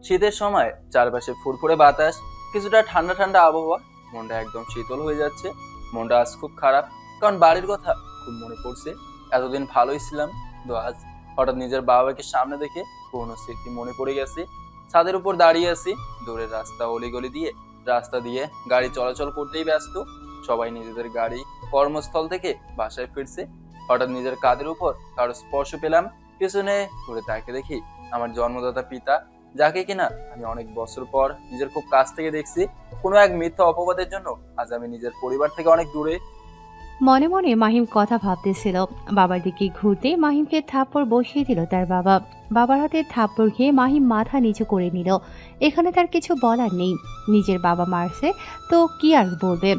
শীতের সময় চারপাশে ফুরফুরে বাতাস, কিছুটা ঠান্ডা ঠান্ডা আবহাওয়া। মনটা একদম শীতল হয়ে যাচ্ছে। মনটা আজ খুব খারাপ, কারণ বাড়ির কথা খুব মনে পড়ছে। এতদিন ভালোই ছিলাম, কিন্তু আজ হঠাৎ নিজের বাবাকে সামনে দেখে পুরনো স্মৃতি মনে পড়ে গেছে। ছাদের উপর দাঁড়িয়ে আছি, দূরের রাস্তা অলিগলি দিয়ে রাস্তা দিয়ে গাড়ি চলাচল করতেই ব্যস্ত। সবাই নিজেদের গাড়ি কর্মস্থল থেকে বাসায় ফিরছে। হঠাৎ নিজের কাঁধের উপর কারো স্পর্শ পেলাম। পিছনে ঘুরে তাকে দেখি আমার জন্মদাতা পিতা, যাকে কিনা আমি অনেক বছর পর নিজের খুব কাছ থেকে দেখছি। কোনো এক মিথ্যা অপবাদের জন্য আজ আমি নিজের পরিবার থেকে অনেক দূরে। মনে মনে মাহিম কথা ভাবতেছিল। বাবার দিকে ঘুরতে মাহিমকে থাপ্পড় বসিয়ে দিল তার বাবা। বাবার হাতে থাপ্পড় খেয়ে মাহিম মাথা নিচু করে নিল। এখানে তার কিছু বলার নেই, নিজের বাবা মারছে তো কি আর বলবে।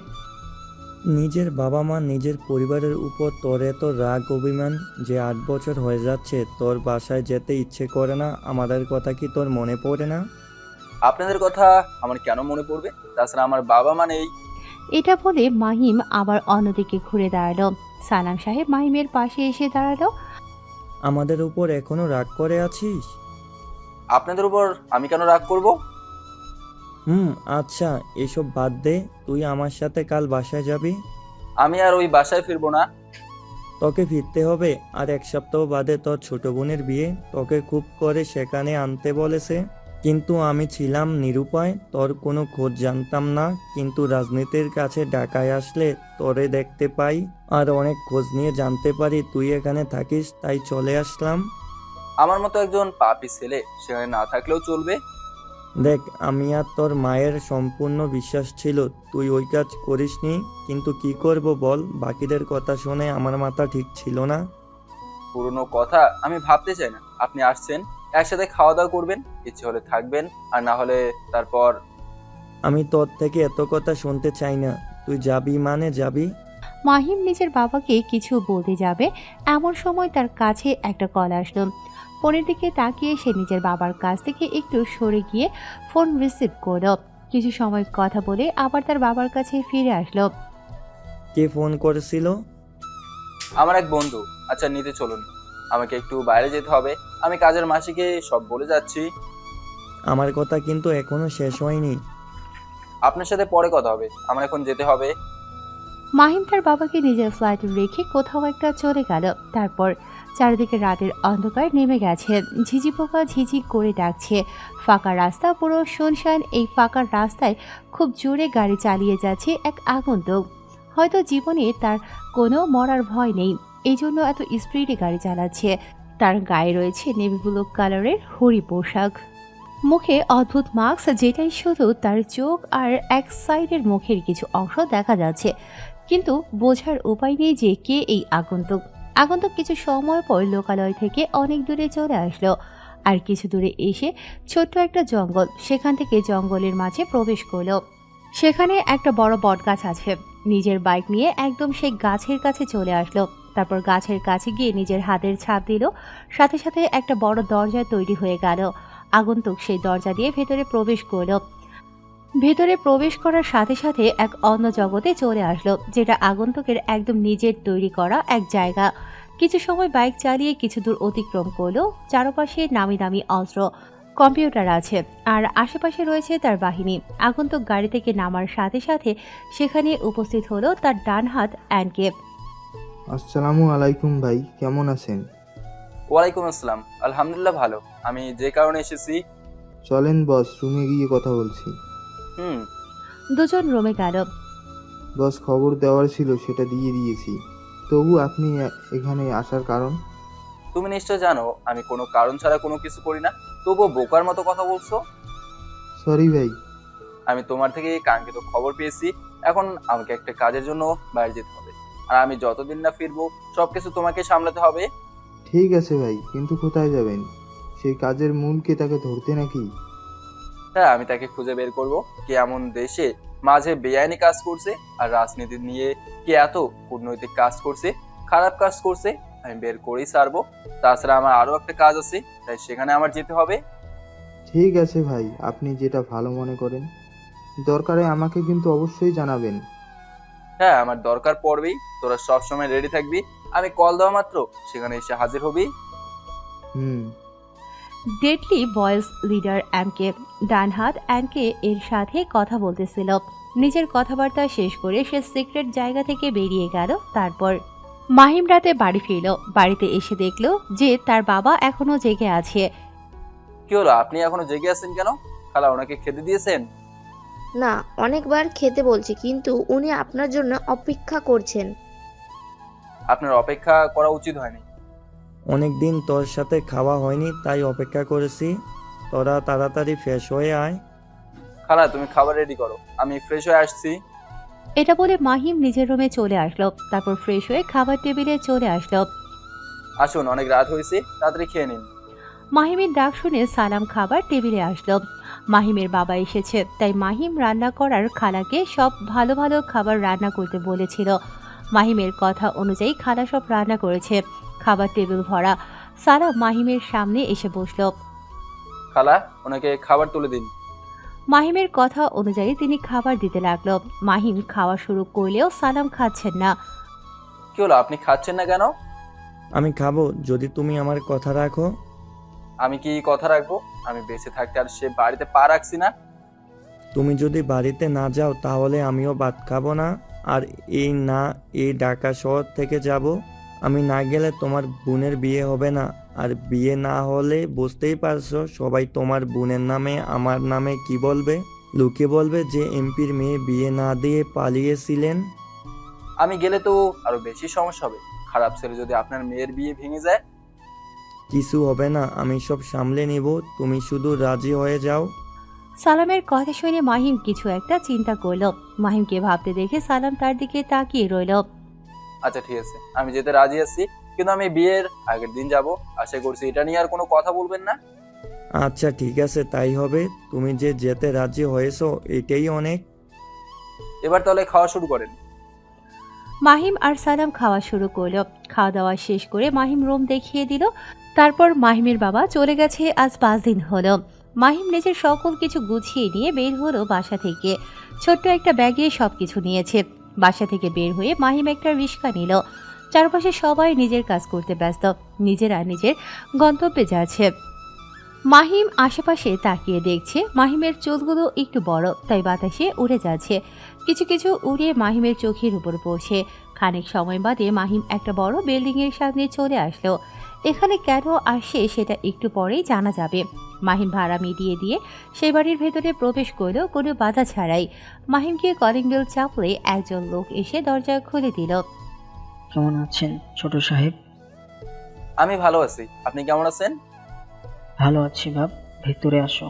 নিজের বাবা মা, নিজের পরিবারের উপর তোর এত রাগ অভিমান যে 8 বছর হয়ে যাচ্ছে তোর বাসায় যেতে ইচ্ছে করে না। আমাদের কথা কি তোর মনে পড়ে না? আপনাদের কথা আমার কেন মনে পড়বে? তাছাড়া আমার বাবা মা নেই। এটা বলে মাহিম আবার অন্যদিকে ঘুরে দাঁড়ালো। সালাম সাহেব মাহিমের পাশে এসে দাঁড়ালো। আমাদের উপর এখনো রাগ করে আছিস? আপনাদের উপর আমি কেন রাগ করব? আচ্ছা, এসব বাদ দে। তুই আমার সাথে কাল বাসায় যাবি। আমি আর ওই বাসায় ফিরবো না। তোকে ফিরতে হবে। আর 1 সপ্তাহ বাদে তোর ছোট বোনের বিয়ে। তোকে খুব করে সেখানে আনতে বলেছে, কিন্তু আমি ছিলাম নিরুপায়। তোর কোনো খোঁজ জানতাম না, কিন্তু রাজনীতির কাছে ঢাকায় আসলে তোরে দেখতে পাই আর অনেক খোঁজ নিয়ে জানতে পারি তুই এখানে থাকিস, তাই চলে আসলাম। আমার মতো একজন পাপী ছেলে সেখানে না থাকলেও চলবে। দেখ, আমি আর তোর মায়ের সম্পূর্ণ বিশ্বাস ছিল তুই ওই কাজ করিসনি, কিন্তু কি করব বল, বাকিদের কথা শুনে আমার মাথা ঠিক ছিল না। পুরনো কথা আমি ভাবতে চাই না। আপনি আসছেন, একসাথে খাওয়া দাওয়া করবেন, ইচ্ছে হলে থাকবেন, আর না হলে তারপর। আমি তোর থেকে এত কথা শুনতে চাই না। তুই যাবি মানে যাবি। মাহিম নিজের বাবাকে কিছু বলতে যাবে, এমন সময় তার কাছে একটা কল আসলো। ফোনের দিকে তাকিয়ে সে নিজের বাবার কাছ থেকে একটু সরে গিয়ে ফোন রিসিভ করলো। কিছু সময় কথা বলে আবার তার বাবার কাছে ফিরে আসলো। কে ফোন করেছিল? আমার এক বন্ধু। আচ্ছা, নিতে চলুন, আমাকে একটু বাইরে যেতে হবে। আমি কাজের মাসিকে সব বলে যাচ্ছি। আমার কথা কিন্তু এখনো শেষ হয়নি। আপনার সাথে পরে কথা হবে, আমার এখন যেতে হবে। মাহিম তার বাবাকে নিজের ফ্ল্যাটে রেখে কোথাও একটা চলে গেল। তারপর চারিদিকে রাতের অন্ধকার নেমে গেছে। ঝিঝি পোকা ঝিঝি করে ডাকছে। ফাঁকা রাস্তা পুরো শুনশান। এই ফাঁকা রাস্তায় খুব জোরে গাড়ি চালিয়ে যাচ্ছে এক আগন্তুক। হয়তো জীবনে তার কোনো মরার ভয় নেই, এই জন্য এত স্পিডে গাড়ি চালাচ্ছে। তার গায়ে রয়েছে নেভি ব্লু কালারের হরি পোশাক, মুখে অদ্ভুত মাস্ক, যেটাই শুধু তার চোখ আর এক সাইডের মুখের কিছু অংশ দেখা যাচ্ছে, কিন্তু বোঝার উপায় নেই যে কে এই আগন্তুক। আগন্তুক কিছু সময় পর লোকালয় থেকে অনেক দূরে চলে আসলো। আর কিছু দূরে এসে ছোট্ট একটা জঙ্গল, সেখান থেকে জঙ্গলের মাঝে প্রবেশ করলো। সেখানে একটা বড় বটগাছ আছে। নিজের বাইক নিয়ে একদম সেই গাছের কাছে চলে আসলো। তারপর গাছের কাছে গিয়ে নিজের হাতের ছাপ দিল। সাথে সাথে একটা বড় দরজা তৈরি হয়ে গেল। আগন্তুক সেই দরজা দিয়ে ভেতরে প্রবেশ করলো। ভেতরে প্রবেশ করার সাথে সাথে এক অন্য জগতে চলে আসলো, যেটা আগন্তুকের একদম নিজের তৈরি করা এক জায়গা। কিছু সময় বাইক চালিয়ে কিছু দূর অতিক্রম করলো। চারপাশে নামি দামি অস্ত্র, কম্পিউটার আছে, আর আশেপাশে রয়েছে তার বাহিনী। আগন্তুক গাড়ি থেকে নামার সাথে সাথে সেখানে উপস্থিত হলো তার ডান হাত অ্যানকেপ। আসসালামু আলাইকুম ভাই, কেমন আছেন? ওয়ালাইকুম আসসালাম, আলহামদুলিল্লাহ ভালো। আমি যে কারণে এসেছি। চলেন বস, রুমে গিয়ে কথা বলছি। হুম। দুজন রুমে গেল। বস, খবর দেওয়ার ছিল সেটা দিয়ে দিয়েছি। তবু আপনি এখানে আসার কারণ? তুমি নিশ্চয় জানো আমি কোনো কারণ ছাড়া কোনো কিছু করি না, তবুও বোকার মতো কথা বলছো। সরি ভাই। আমি তোমার থেকে কাঙ্ক্ষিত খবর পেয়েছি। এখন আমাকে একটা কাজের জন্য বাইরে যেতে হবে, আর আমি যতদিন না ফিরবো সবকিছু তোমাকে সামলাতে হবে। ঠিক আছে ভাই, কিন্তু কোথায় যাবেন? সেই কাজের মূল কে, তাকে ধরতে নাকি? হ্যাঁ, আমি তাকে খুঁজে বের করব। কে এমন দেশে মাঝে বেআইনি কাজ করছে, আর রাজনীতি নিয়ে কে এত কূটনৈতিক কাজ করছে, খারাপ কাজ করছে, আমি বের করেই ছাড়বো। তাছাড়া আমার আরো একটা কাজ আছে, তাই সেখানে আমার যেতে হবে। ঠিক আছে ভাই, আপনি যেটা ভালো মনে করেন। দরকারে আমাকে কিন্তু অবশ্যই জানাবেন। হ্যাঁ, আমার দরকার পড়বেই। তোরা সবসময় রেডি থাকবি। আমি কল দেওয়া মাত্র সেখানে এসে হাজির হবি? হুম। ডেডলি বয়েজ লিডার এমকে ডান হাত এমকে এর সাথে কথা বলতেছিল। নিজের কথাবার্তা শেষ করে সে সিক্রেট জায়গা থেকে বেরিয়ে গেল। তারপর মাহিম রাতে বাড়ি ফিরল। বাড়িতে এসে দেখল যে তার বাবা এখনো জেগে আছে। কি হলো, আপনি এখনো জেগে আছেন কেন? খালা ওনাকে খেতে দিয়েছেন? না, অনেকবার খেতে বলছি কিন্তু উনি আপনার জন্য অপেক্ষা করছেন। আপনার অপেক্ষা করা উচিত হয়নি। অনেক দিন তোর সাথে খাওয়া হয়নি, তাই অপেক্ষা করেছি। তোরা তাড়াতাড়ি ফ্রেশ হয়ে আয়। খালা তুমি খাবার রেডি করো, আমি ফ্রেশ হয়ে আসছি। এটা বলে মাহিম নিজের রুমে চলে আসলো। তারপর ফ্রেশ হয়ে খাবার টেবিলে চলে আসলো। আসুন, অনেক রাত হয়েছে, তাড়াতাড়ি খেয়ে নিন। মাহিমের ডাক শুনে সালাম খাবার টেবিলে আসলো। মাহিমের বাবা এসেছে, তাই মাহিম রান্না করার খালাকে সব ভালো ভালো খাবার রান্না করতে বলেছিল। মাহিমের কথা অনুযায়ী খালা সব রান্না করেছে। খাবার টেবিল ভরা। সালাম মাহিমের সামনে এসে বসলো। খালা ওনাকে খাবার তুলে দিন। মাহিমের কথা অনুযায়ী তিনি খাবার দিতে লাগলো। মাহিম খাওয়া শুরু করলেও সালাম খাচ্ছেন না। কি হলো, আপনি খাচ্ছেন না কেন? আমি খাবো যদি তুমি আমার কথা রাখো। আমি কি কথা রাখবো? আমি বেঁচে থাকতে আর সে বাড়িতে পা রাখছি না। তুমি যদি বাড়িতে না যাও তাহলে আমিও ভাত খাবো না। আর এই ঢাকা শহর থেকে যাব। আমি না গেলে তোমার বোনের বিয়ে হবে না। আর বিয়ে না হলে বুঝতেই পারছো, সবাই তোমার বোনের নামে আমার নামে কি বলবে? লোকে বলবে যে এমপির মেয়ে বিয়ে না দিয়ে পালিয়েছিলেন। আমি গেলে তো আরো বেশি সমস্যা হবে। খারাপ ছেলে যদি আপনার মেয়ের বিয়ে ভেঙে যায়। কিছু হবে না, আমি সব সামলে নেব। তুমি শুধু রাজি হয়ে যাও। সালামের কথা শুনে মাহিম কিছু একটা চিন্তা করলো। মাহিমকে ভাবতে দেখে সালাম তার দিকে তাকিয়ে রইল। আচ্ছা ঠিক আছে, আমি যেতে রাজি আছি, কিন্তু আমি বিয়ের আগের দিন যাব। আশা করছি এটা নিয়ে আর কোনো কথা বলবেন না। আচ্ছা ঠিক আছে, তাই হবে। তুমি যে যেতে রাজি হয়েছো এটাই অনেক। এবার তাহলে খাওয়া শুরু করেন। মাহিম আর সালাম খাওয়া শুরু করলো। খাওয়া দাওয়া শেষ করে মাহিম রুম দেখিয়ে দিল। তারপর মাহিমের বাবা চলে গেছে আজ 5 দিন হলো। মাহিম নিজের সকল কিছু গুছিয়ে নিয়ে বের হলো বাসা থেকে। ছোট্ট একটা ব্যাগে সবকিছু নিয়েছে। বাসা থেকে বের হয়ে মাহিম একটা রিক্সা নিল। চারপাশে সবাই নিজের কাজ করতে ব্যস্ত। নিজেরা নিজের গন্তব্যে যাচ্ছে। মাহিম আশেপাশে তাকিয়ে দেখছে মাহিমের চুলগুলো একটু বড়, তাই বাতাসে উড়ে যাচ্ছে। কিছু কিছু উড়ে মাহিমের চোখের উপর পড়ছে। খানিক সময় বাদে মাহিম একটা বড় বিল্ডিং এর সামনে চলে আসলো। এখানে কেন আসে সেটা একটু পরেই জানা যাবে। মাহিম ভাড়া মিটিয়ে দিয়ে সেই বাড়ির ভেতরে প্রবেশ করলো কোনো বাধা ছাড়াই। মাহিমকে কলিং বেল চাপলে একজন লোক এসে দরজা খুলে দিল। কেমন আছেন ছোট সাহেব? আমি ভালো আছি, আপনি কেমন আছেন? ভালো আছি বাপ, ভেতরে আসো।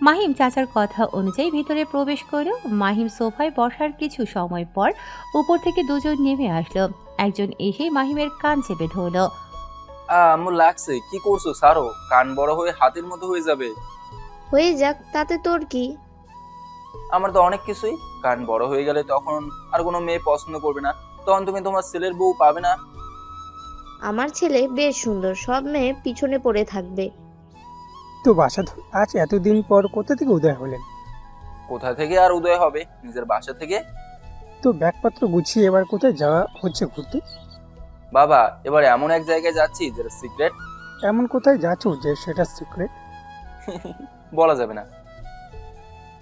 মাহিম চাচার কথা অনুযায়ী ভিতরে প্রবেশ করল। মাহিম সোফায় বসার কিছু সময় পর উপর থেকে দুজন নেমে আসলো। একজন এসে মাহিমের কান চেপে ধরল। আম্মু লাগছে, কি করছো? সারো, কান বড় হয়ে হাতের মতো হয়ে যাবে। হয়ে যাক, তাতে তোর কি? আমার তো অনেক কিছুই। কান বড় হয়ে গেলে তখন আর কোনো মেয়ে পছন্দ করবে না, তখন তুমি তোমার ছেলের বউ পাবে না। আমার ছেলে বেশ সুন্দর, সব মেয়ে পিছনে পড়ে থাকবে। তো বাসা আজ এতদিন পর কোথা থেকে উদয় হলেন? কোথা থেকে আর উদয় হবে, নিজের বাসা থেকে। তো ব্যাগপত্র গুছিয়ে এবার কোথায় যাওয়া হচ্ছে ঘুরতে? বাবা, এবার এমন এক জায়গায় যাচ্ছি যেটা সিক্রেট। এমন কোথায় যাচ্ছ যে সেটা সিক্রেট? বলা যাবে না।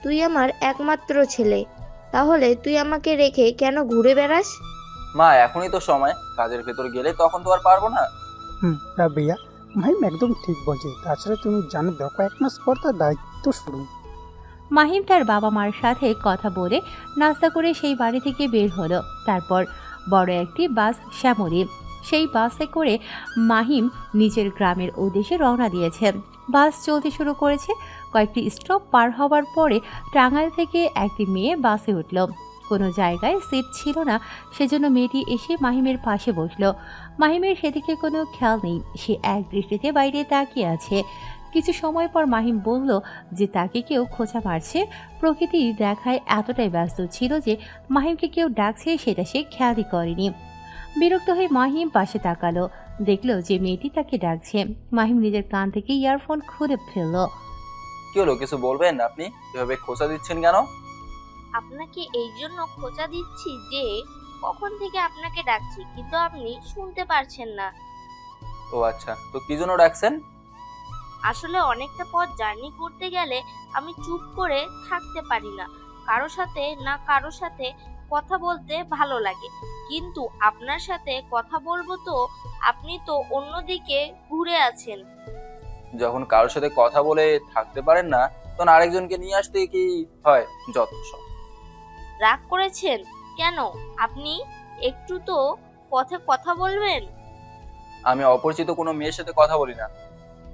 তুই আমার একমাত্র ছেলে, তাহলে তুই আমাকে রেখে কেন ঘুরে বেড়াস? মা, এখনই তো সময়, কাজের ভেতর গেলে তখন তো আর পারবো না। রাবিয়া, মাহিম একদম ঠিক বলছে। তাছাড়া তুমি জানো, দেখো 1 মাস পর তার দায়িত্ব শুরু। মাহিম তার বাবা মার সাথে কথা বলে নাস্তা করে সেই বাড়ি থেকে বের হলো। তারপর বড় একটি বাস শ্যামলী, সেই বাসে করে মাহিম নিজের গ্রামের উদ্দেশ্যে রওনা দিয়েছে। বাস চলতে শুরু করেছে। কয়েকটি স্টপ পার হওয়ার পরে টাঙ্গাইল থেকে একটি মেয়ে বাসে উঠল। কোনো জায়গায় সিট ছিল না, সেজন্য মেয়েটি এসে মাহিমের পাশে বসলো। মাহিমের সেদিকে কোনো খেয়াল নেই, সে এক দৃষ্টিতে বাইরে তাকিয়ে আছে। কিছু সময় পর মাহিম বলল যে তাকে কেউ খোঁচা মারছে। প্রকৃতি দেখায় এতটাই ব্যস্ত ছিল যে মাহিমকে কেউ ডাকছে সেটা সে খেয়ালই করেনি। বিরক্ত হয়ে মাহিম পাশে তাকালো, দেখলো যে মেয়েটি তাকে ডাকছে। মাহিম নিজের কান থেকে ইয়ারফোন খুলে ফেললো। কি হলো, কিছু বলবেন? আপনি এভাবে খোঁচা দিচ্ছেন কেন? আপনাকে এই জন্য খোঁচা দিচ্ছি যে কখন থেকে আপনাকে ডাকছি কিন্তু আপনি শুনতে পারছেন না। ও আচ্ছা, তো কি জন্য ডাকছেন? আসলে অনেকটা পথ জার্নি করতে গেলে আমি চুপ করে থাকতে পারি না। কারো সাথে কথা বলতে ভালো লাগে, কিন্তু আপনার সাথে কথা বলবো তো আপনি তো অন্যদিকে ঘুরে আছেন। যখন কারোর সাথে কথা বলে থাকতে পারেন না, তখন আরেকজনকে নিয়ে আসতে কি হয়? যত সব। রাগ করেছেন কেন? আপনি একটু তো পথে কথা বলবেন। আমি অপরিচিত কোনো মেয়ের সাথে কথা বলি না।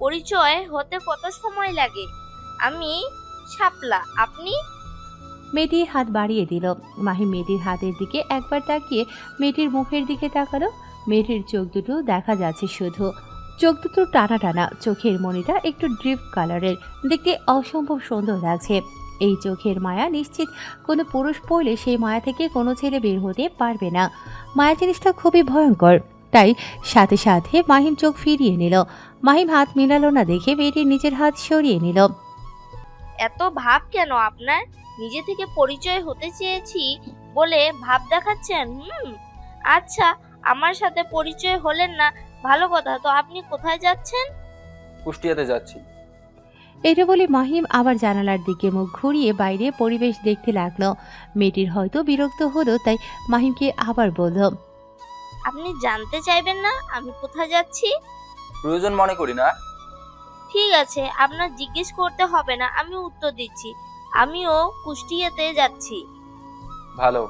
পরিচয় হতে কত সময় লাগে? আমি শাপলা, আপনি? মেয়েটি হাত বাড়িয়ে দিল। মাহিম মেয়েটির হাতের দিকে একবার তাকিয়ে মেয়েটির মুখের দিকে তাকালো। মেয়েটির চোখ দুটো দেখা যাচ্ছে শুধু। চোখ দুটো টানা টানা, চোখের মণিটা একটু ড্রিপ কালারের, দেখতে অসম্ভব সুন্দর লাগছে। এই চোখের মায়া নিশ্চিত কোনো পুরুষ পড়লে সেই মায়া থেকে কোনো ছেলে বের হতে পারবে না। মায়া জিনিসটা খুবই ভয়ঙ্কর। তাই সাথে সাথে মাহিম চোখ ফিরিয়ে নিল। মাহিম হাত মিলালো না দেখে মেয়েটির নিজের হাত সরিয়ে নিল। এত ভাব কেন আপনার? নিজে থেকে পরিচয় হতে চেয়েছি বলে ভাব দেখাচ্ছেন? আচ্ছা, আমার সাথে পরিচয় হলেন না, ভালো কথা। তো আপনি কোথায় যাচ্ছেন? কুষ্টিয়াতে যাচ্ছি। এটা বলে মাহিম আবার জানালার দিকে মুখ ঘুরিয়ে বাইরে পরিবেশ দেখতে লাগলো। মেয়েটির হয়তো বিরক্ত হলো, তাই মাহিমকে আবার বলল, আপনি জানতে চাইবেন না আমি কোথায় যাচ্ছি? প্রয়োজন মনে করি না। ঠিক আছে, আপনার জিজ্ঞেস করতে হবে না, আমি উত্তর দিচ্ছি। আমিও কুষ্টিয়াতে যাচ্ছি। ভালো।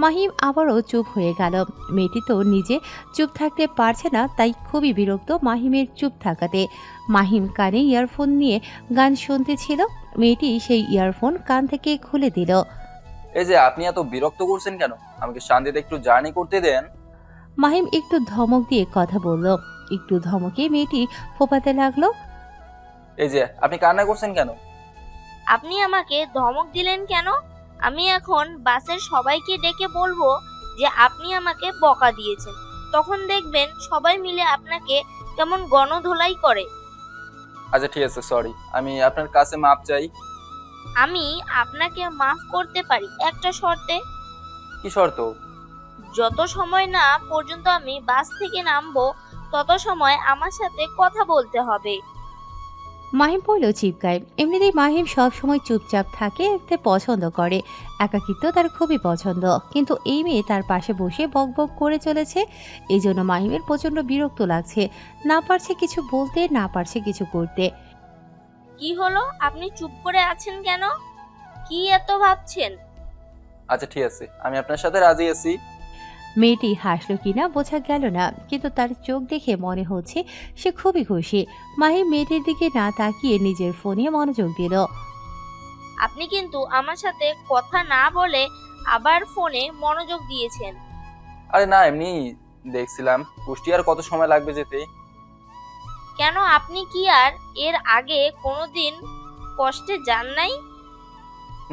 মাহিম আবারও চুপ হয়ে গেল। মেয়েটি তো নিজে চুপ থাকতে পারছে না, তাই খুবই বিরক্ত মাহিমের চুপ থাকাতে। মাহিম কানে ইয়ারফোন নিয়ে গান শুনতেছিল। মেয়েটি সেই ইয়ারফোন কান থেকে খুলে দিল। এই যে আপনি এত বিরক্ত করছেন কেন? আমাকে শান্তিতে একটু জার্নি করতে দেন। মাহিম একটু ধমক দিয়ে কথা বলল। একটু ধমকে মেয়েটি ফোপাতে লাগলো। এই যে আপনি কান্না করছেন কেন? আপনি আমাকে ধমক দিলেন কেন? আমি এখন বাসের সবাইকে ডেকে বলবো যে আপনি আমাকে বকা দিয়েছেন। তখন দেখবেন সবাই মিলে আপনাকে কেমন গণধোলাই করে। আচ্ছা ঠিক আছে, সরি। আমি আপনার কাছে মাপ চাই। আমি আপনাকে মাফ করতে পারি একটা শর্তে। কি শর্ত? যত সময় না পর্যন্ত আমি বাস থেকে নামবো তত সময় আমার সাথে কথা বলতে হবে। মাহিম পড়ল চিপকায়। এমনিতেই মাহিম সব সময় চুপচাপ থাকে, এতে পছন্দ করে। একাকিত্ব তার খুবই পছন্দ, কিন্তু এই মেয়ে তার পাশে বসে বকবক করে চলেছে। এই জন্য মাহিমের প্রচন্ড বিরক্ত লাগছে। না পারছে কিছু বলতে, না পারছে কিছু করতে। কি হলো, আপনি চুপ করে আছেন কেন? কি এত ভাবছেন? আচ্ছা ঠিক আছে, আমি আপনার সাথে রাজি আছি। মেয়েটি হাসলো কিনা বোঝা গেল না, কিন্তু তার চোখ দেখে মনে হচ্ছে সে খুবই খুশি। মাহিম মেয়েটির দিকে না তাকিয়ে নিজের ফোনে মনোযোগ দিল। আপনি কিন্তু আমার সাথে কথা না বলে আবার ফোনে মনোযোগ দিয়েছেন। আরে না, এমনি দেখছিলাম কুষ্টিয়ার কত সময় লাগবে যেতে। কেন, আপনি কি আর এর আগে কোনোদিন কষ্টে যান নাই?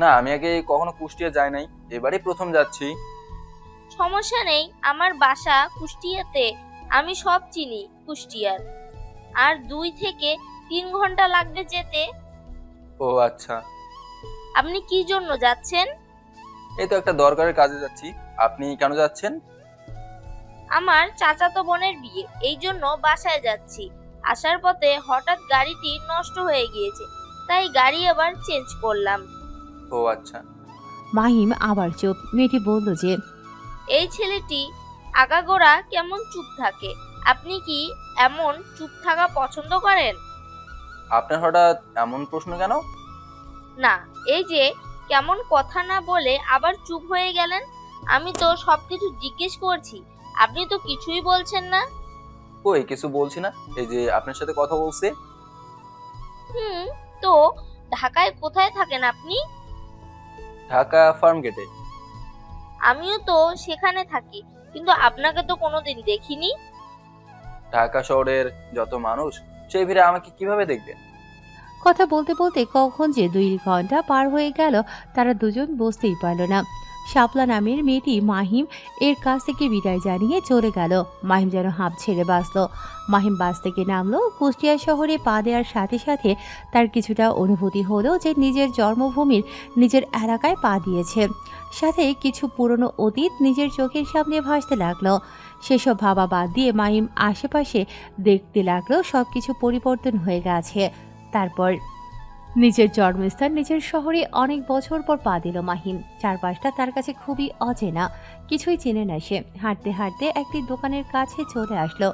না, আমি আগে কখনো কুষ্টিয়া যাই নাই, এবারই প্রথম যাচ্ছি। সমস্যা নেই, আমার বাসা কুষ্টিয়াতে, আমি সব চিনি কুষ্টিয়ার। আর 2 থেকে 3 ঘন্টা লাগবে যেতে। ও আচ্ছা। আপনি কি জন্য যাচ্ছেন? এই তো একটা দরকারের কাজে যাচ্ছি। আপনি কেন যাচ্ছেন? আমার চাচাতো বোনের বিয়ে, এই জন্য বাসায় যাচ্ছি। আসার পথে হঠাৎ গাড়িটি নষ্ট হয়ে গিয়েছে, তাই গাড়ি আবার চেঞ্জ করলাম। ও আচ্ছা। মাহিম আবার চুপ। মেয়েটি বলল যে, এই ছেলেটি আগাগোড়া কেমন চুপ থাকে। আপনি কি এমন চুপ থাকা পছন্দ করেন? আপনার হঠাৎ এমন প্রশ্ন কেন? না, এই যে কেমন কথা না বলে আবার চুপ হয়ে গেলেন। আমি তো সবকিছু জিজ্ঞেস করছি, আপনি তো কিছুই বলছেন না। কই কিছু বলছি না, এই যে আপনার সাথে কথা বলছে। তো ঢাকায় কোথায় থাকেন আপনি? ঢাকা ফার্ম গেটে। আমিও তো সেখানে থাকি, কিন্তু আপনাকে তো কোনোদিন দেখিনি। ঢাকা শহরের যত মানুষ সেই ভিড়ে আমাকে কিভাবে দেখবেন? কথা বলতে বলতে কখন যে 2 ঘন্টা পার হয়ে গেল তারা দুজন বুঝতেই পারল না। শাপলা নামের মেয়েটি মাহিম এর কাছ থেকে বিদায় জানিয়ে চলে গেল। মাহিম যেন হাঁপ ছেড়ে বাঁচল। মাহিম বাস থেকে নামলো। কুষ্টিয়া শহরে পা দেওয়ার সাথে সাথে তার কিছুটা অনুভূতি হলো যে নিজের জন্মভূমির নিজের এলাকায় পা দিয়েছে। সাথে কিছু পুরনো অতীত নিজের চোখের সামনে ভাসতে লাগলো। সেসব ভাবা বাদ দিয়ে মাহিম আশেপাশে দেখতে লাগলো সবকিছু পরিবর্তন হয়ে গেছে। তারপর নিজের জন্মস্থান নিজের শহরে অনেক বছর পর পা দিল মাহিম। চারপাশটা তার কাছে খুবই অচেনা, কিছুই চেনে না সে। হাঁটতে হাঁটতে একটি দোকানের কাছে চলে আসলো।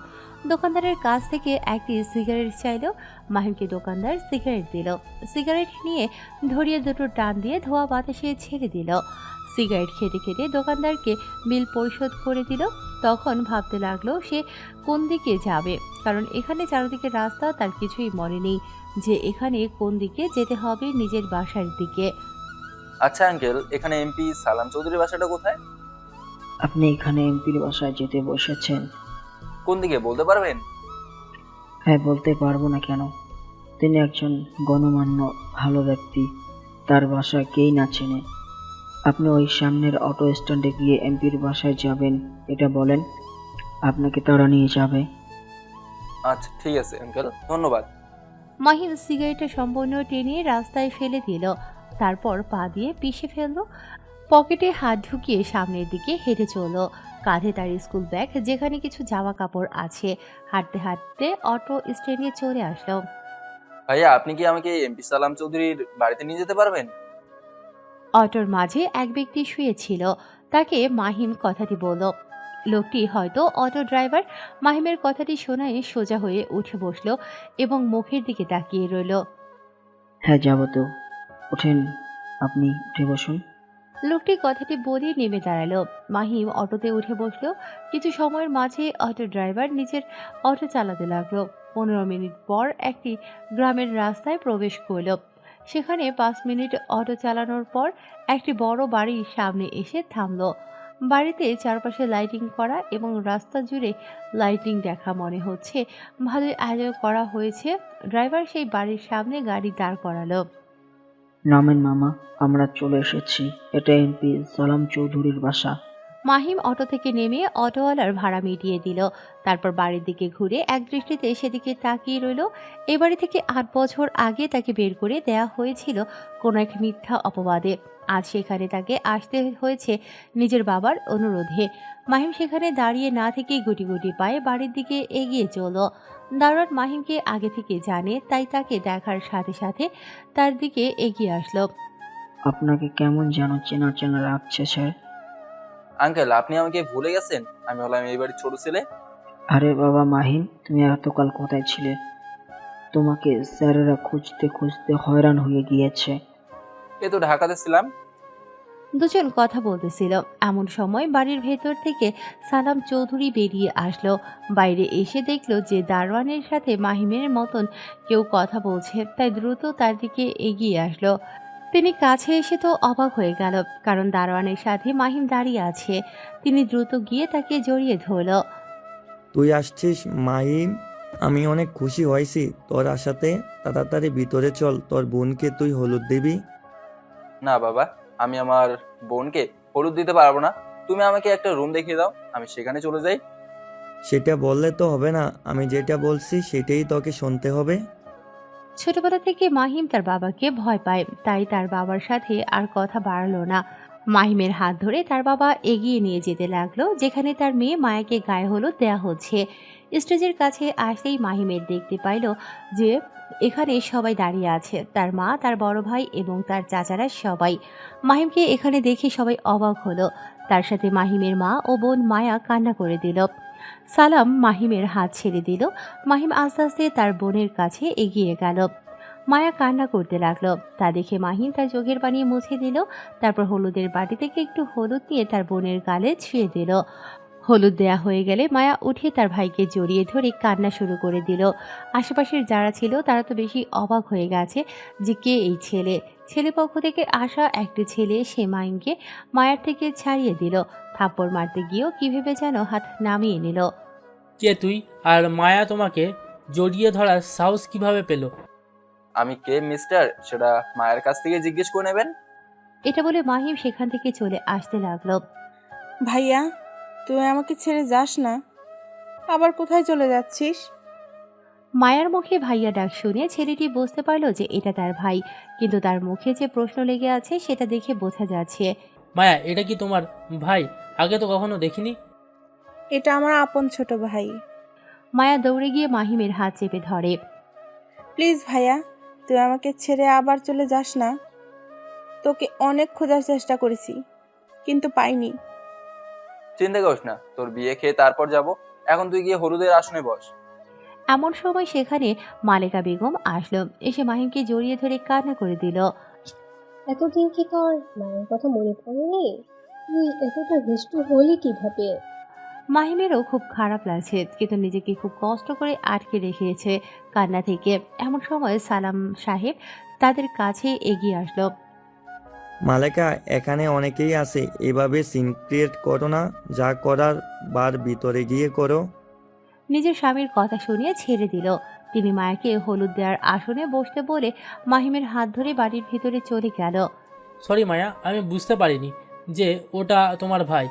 দোকানদারের কাছ থেকে একটি সিগারেট চাইলো। মাহিমকে দোকানদার সিগারেট দিল। সিগারেট নিয়ে ধরিয়ে দুটো টান দিয়ে ধোয়া বাতাসে ছেড়ে দিল। সিগারেট খেতে খেতে দোকানদারকে বিল পরিশোধ করে দিল। তখন ভাবতে লাগলো সে কোন দিকে যাবে, কারণ এখানে চারদিকে রাস্তা, তার কিছুই মনে নেই যে এখানে কোন দিকে যেতে হবে নিজের বাসার দিকে। আচ্ছা আঙ্কেল, এখানে এমপি সালাম চৌধুরীর বাসাটা কোথায়? আপনি এখানে এমপির বাসায় যেতে বসেছেন? কোন দিকে বলতে পারবেন? হ্যাঁ, বলতে পারবো না কেন? তিনি একজন গণ্যমান্য ভালো ব্যক্তি, তার বাসা কেই না চেনে। আপনি ওই সামনের অটো স্ট্যান্ডে গিয়ে এমপির বাসায় যাবেন, এটা বলেন, আপনাকে তারা নিয়ে যাবে। আচ্ছা ঠিক আছে আঙ্কেল, ধন্যবাদ। মাহিম সিগারেটটা সম্পূর্ণ টেনে রাস্তায় ফেলে দিল। তারপর পা দিয়ে পিষে ফেললো। পকেটে হাত ঢুকিয়ে সামনের দিকে হেঁটে চলল। কাঁধে তার স্কুল ব্যাগ, যেখানে কিছু জামা কাপড় আছে। হাঁটতে হাঁটতে অটো স্ট্যান্ডে চলে আসলো। ভাইয়া, আপনি কি আমাকে এমপি সালাম চৌধুরীর বাড়িতে নিয়ে যেতে পারবেন? অটোর মাঝে এক ব্যক্তি শুয়েছিল। তাকে মাহিম কথাটি বলল। লোকটি হয়তো অটো ড্রাইভার। মাহিমের কথাটি শোনায় সোজা হয়ে উঠে বসলো এবং মুখের দিকে তাকিয়ে রইল। হ্যাঁ, যাবো তো। ওঠেন, আপনি উঠে বসুন। লোকটি কথাটি বলে নেমে দাঁড়ালো। মাহিম অটোতে উঠে বসলো। কিছু সময়ের মাঝে অটো ড্রাইভার নিজের অটো চালাতে লাগলো। 15 মিনিট পর একটি গ্রামের রাস্তায় প্রবেশ করলো। সেখানে 5 মিনিট অটো চালানোর পর একটি বড় বাড়ির সামনে এসে থামলো। বাড়িতে চারপাশে লাইটিং করা এবং রাস্তা জুড়ে লাইটিং দেখা মনে হচ্ছে ভালোই আয়োজন করা হয়েছে। ড্রাইভার সেই বাড়ির সামনে গাড়ি দাঁড় করালো। নামেন মামা, আমরা চলে এসেছি। এটা এমপি সালাম চৌধুরীর বাসা। মাহিম অটো থেকে নেমে অটোওয়ালার ভাড়া মিটিয়ে দিল। তারপর বাড়ির দিকে ঘুরে এক দৃষ্টিতে সেদিকে তাকিয়ে রইল। এ বাড়ি থেকে 8 বছর আগে তাকে বের করে দেয়া হয়েছিল কোনো এক মিথ্যা অপবাদে। আজ সেখানে তাকে আসতে হয়েছে নিজের বাবার অনুরোধে। মাহিম সেখানে দাঁড়িয়ে না থেকে গুটি গুটি পায়ে বাড়ির দিকে এগিয়ে চলল। দারোয়ান মাহিমকে আগে থেকে জানে, তাই তাকে দেখার সাথে সাথে তার দিকে এগিয়ে আসলো। আপনাকে কেমন যেন চেনা চেনা লাগছে স্যার। আঙ্কেল, আপনি আমাকে ভুলে গেছেন? আমি হলাম এই বাড়ির ছোট ছেলে। আরে বাবা মাহিন, তুমি এতকাল কোথায় ছিলে? তোমাকে স্যারেরা খুঁজতে খুঁজতে হয়রান হয়ে গিয়েছে। এই তো ঢাকাতে ছিলাম। দুজন কথা বলতেছিল। এমন সময় বাড়ির ভেতর থেকে সালাম চৌধুরী বেরিয়ে আসলো। বাইরে এসে দেখলো যে দারোয়ানের সাথে মাহিমের মতন কেউ কথা বলছে, তাই দ্রুত তার দিকে এগিয়ে আসলো। তিনি কাছে এসে তো অবাক হয়ে গেল, কারণ দারোয়ানের সাথে মাহিম দাঁড়িয়ে আছে। তিনি দ্রুত গিয়ে তাকে জড়িয়ে ধরল। তুই আসছিস মাহিম? আমি অনেক খুশি হয়েছি তোর আসাতে। তাড়াতাড়ি ভিতরে চল, তোর বোনকে তুই হলুদ দিবি। না বাবা, আমি আমার বোনকে হলুদ দিতে পারবো না। তুমি আমাকে একটা রুম দেখিয়ে দাও, আমি সেখানে চলে যাই। সেটা বললে তো হবে না, আমি যেটা বলছি সেটাই তোকে শুনতে হবে। ছোটবেলা থেকে মাহিম তার বাবাকে ভয় পায়, তাই তার বাবার সাথে আর কথা বাড়ালো না। মাহিমের হাত ধরে তার বাবা এগিয়ে নিয়ে যেতে লাগলো যেখানে তার মেয়ে মায়াকে গায়ে হলুদ দেয়া হচ্ছে। স্টেজের কাছে আসতেই মাহিমের দেখতে পাইল যে এখানে সবাই দাঁড়িয়ে আছে, তার মা, তার বড় ভাই এবং তার চাচারা সবাই। মাহিমকে এখানে দেখে সবাই অবাক হলো। তার সাথে মাহিমের মা ও বোন মায়া কান্না করে দিল। সালাম মাহিমের হাত ছেড়ে দিল। মাহিম আস্তে আস্তে তার বোনের কাছে এগিয়ে গেল। মায়া কান্না করতে লাগলো। তা দেখে মাহিম তার চোখের পানি মুছে দিল। তারপর হলুদের বাটি থেকে একটু হলুদ নিয়ে তার বোনের গালে ছুঁয়ে দিল। হলুদ দেয়া হয়ে গেলে মায়া উঠে তার ভাইকে জড়িয়ে ধরে কান্না শুরু করে দিল। আশেপাশের যারা ছিল তারা তো বেশি অবাক হয়ে গেছে যে কে এই ছেলে। ছেলে পক্ষ থেকে আসা একটি ছেলে সে মাহিমকে মায়ার থেকে ছাড়িয়ে দিল। থাপ্পড় মারতে গিয়েও কি ভেবে যেন হাত নামিয়ে নিল। কে তুই? আর মায়া তোমাকে জড়িয়ে ধরার সাহস কিভাবে পেল? আমি কে মিস্টার, সেটা মায়ের কাছ থেকে জিজ্ঞেস করে নেবেন। এটা বলে মাহিম সেখান থেকে চলে আসতে লাগলো। ভাইয়া, তুই আমাকে ছেড়ে যাস না। আবার কোথায় চলে যাচ্ছিস? মায়ার মুখে ভাইয়া ডাক শুনে ছেলেটি বুঝতে পারলো যে এটা তার ভাই, কিন্তু তার মুখে যে প্রশ্ন লেগে আছে সেটা দেখে বোঝা যাচ্ছে। মায়া, এটা কি তোমার ভাই? আগে তো কখনো দেখিনি। এটা আমার আপন ছোট ভাই। মায়া দৌড়ে গিয়ে মাহিমের হাত চেপে ধরে। প্লিজ ভাইয়া, তুই আমাকে ছেড়ে আবার চলে যাস না। তোকে অনেক খোঁজার চেষ্টা করেছি, কিন্তু পাইনি। চিন্তা করিস না, তোর বিয়ে খেয়ে তারপর যাব। এখন তুই গিয়ে হলুদের আসনে বস। এমন সময় সেখানে মালেকা বেগম আসলো, এসে মাহিমকে জড়িয়ে ধরে কান্না করে দিল। এতদিন কি তোর মায়ের কথা মনে পড়েনি? তুই এতটা নিষ্ঠুর হলি কিভাবে? মাহিমেরও খুব খারাপ লাগছে, কিন্তু নিজেকে খুব কষ্ট করে আটকে রেখেছে কান্না থেকে। এমন সময় সালাম সাহেব তাদের কাছে এগিয়ে আসলো। মালেকা, এখানে অনেকেই আছে, এভাবে সিন ক্রিয়েট করো না। যা করার বার ভিতরে গিয়ে করো। নিজের স্বামীর কথা শুনিয়ে ছেড়ে দিল। তিনি মায়াকে হলুদ দেওয়ার আসনে বসতে বলে মাহিমের হাত ধরে বাড়ির ভিতরে চলে গেল। সরি মায়া, আমি বুঝতে পারিনি যে ওটা তোমার ভাই।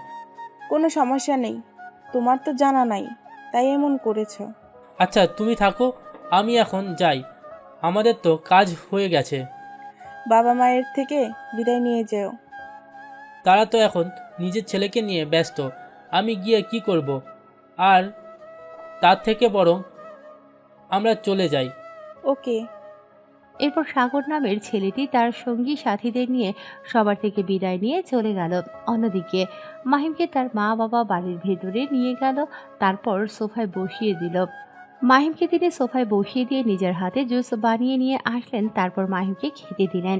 কোনো সমস্যা নেই, তোমার তো জানা নাই, তাই এমন করেছো। আচ্ছা তুমি থাকো, আমি এখন যাই। আমাদের তো কাজ হয়ে গেছে। বাবা মায়ের থেকে বিদায় নিয়ে যেও। তারা তো এখন নিজের ছেলেকে নিয়ে ব্যস্ত, আমি গিয়ে কি করব? আর তার থেকে বরং আমরা চলে যাই। ওকে। এরপর সাগর নামের ছেলেটি তার সঙ্গী সাথীদের নিয়ে সবার থেকে বিদায় নিয়ে চলে গেল। অন্যদিকে মাহিমকে তার মা বাবা বাড়ির ভেতরে নিয়ে গেল, তারপর সোফায় বসিয়ে দিল। মাহিমকে তিনি সোফায় বসিয়ে দিয়ে নিজের হাতে জুস বানিয়ে নিয়ে আসলেন, তারপর মাহিমকে খেতে দিলেন।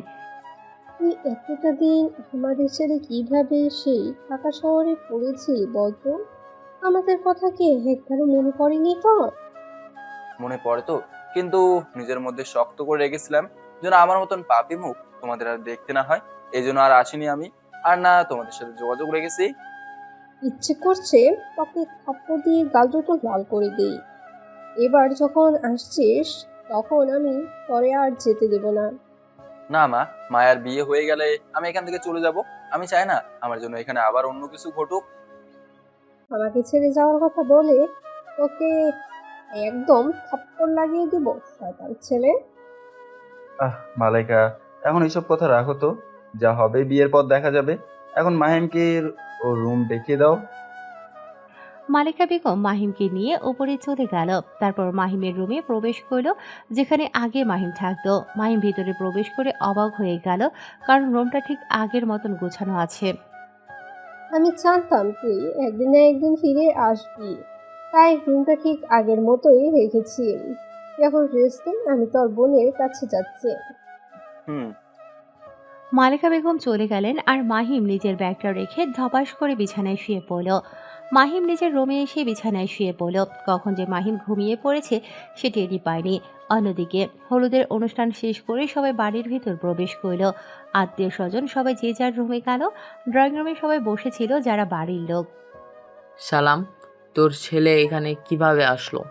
তুই এতটা দিন আমাদের ছেড়ে কিভাবে সেই ঢাকা শহরে পড়েছিলি বলতো? আমাদের কথা কি একবারও মনে পড়েনি তো? মনে পড়ে তো, কিন্তু নিজের মধ্যে শক্ত করে রেখেছিলাম যেন আমার মতন পাপী মুখ তোমাদের আর দেখতে না হয়। এই জন্য আর আসিনি আমি, আর না তোমাদের সাথে যোগাযোগ রেখেছি। ইচ্ছে করছে তোকে থাপ্পড় দিয়ে গাল দুটো লাল করে দিই। এবার যখন আসছিস তখন আমি পরে আর যেতে দেব না। না মা, মায়ার বিয়ে হয়ে গেলে আমি এখান থেকে চলে যাব। আমি চাই না আমার জন্য এখানে আবার অন্য কিছু ঘটুক। আমাকে ছেড়ে যাওয়ার কথা বলে তোকে একদম থাপ্পড় লাগিয়ে দিব, শয়তান ছেলে। মালাইকা, এখন এইসব কথা রাখো তো, যা হবে বিয়ের পর দেখা যাবে। এখন মাহিমকে ও রুম দেখিয়ে দাও। মালিকা বেগম মাহিমকে নিয়ে উপরে চলে গেল, তারপর মাহিমের রুমে প্রবেশ করলো যেখানে আগে মাহিম থাকতো। মাহিম ভিতরে প্রবেশ করে অবাক হয়ে গেল, কারণ রুমটা ঠিক আগের মতন গোছানো আছে। আমি জানতাম তুই একদিন না একদিন ফিরে আসবি, তাই রুমটা ঠিক আগের মতোই রেখেছি। এখন রেস্ট নে, আমি তোর বোনের কাছে যাচ্ছি। হুম। মালিকা বেগম চলে গেলেন, আর মাহিম নিজের ব্যাগটা রেখে ধপাস করে বিছানায় শুয়ে পড়ল। মাহিম নিজের রুমে এসে বিছানায় শুয়ে পড়ল। কখন যে মাহিম ঘুমিয়ে পড়েছে সে টেরই পায়নি। অন্যদিকে হলুদের অনুষ্ঠান শেষ করে সবাই বাড়ির ভিতর প্রবেশ করল। আত্মীয় স্বজন সবাই যে যার রুমে গেল। ড্রয়িং রুমে সবাই বসেছিল যারা বাড়ির লোক। সালাম, তোর ছেলে এখানে কিভাবে আসলো?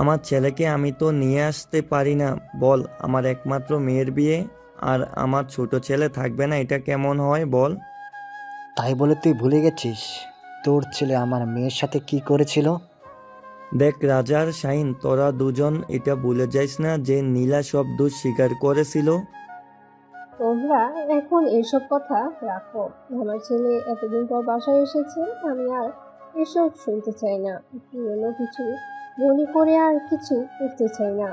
আমার ছেলেকে আমি তো নিয়ে আসতে পারি না। বল, আমার একমাত্র মেয়ের বিয়ে আর আমার ছোট ছেলে থাকবে না, এটা কেমন হয় বল? তাই বলে তুই ভুলে গেছিস তোর ছেলে আমার মেয়ের সাথে কি করেছিল? দেখ রাজার শাহিন, তোরা দুজন এটা ভুলে যাইস না যে নীলা সব দোষ স্বীকার করেছিল। তোমরা এখন এসব কথা রাখো। আমার ছেলে এতদিন পর বাসায় এসেছে, আমি আর এসব শুনতে চাই না। পুরনো কিছু মনে করে আর কিছু করতে চাই না।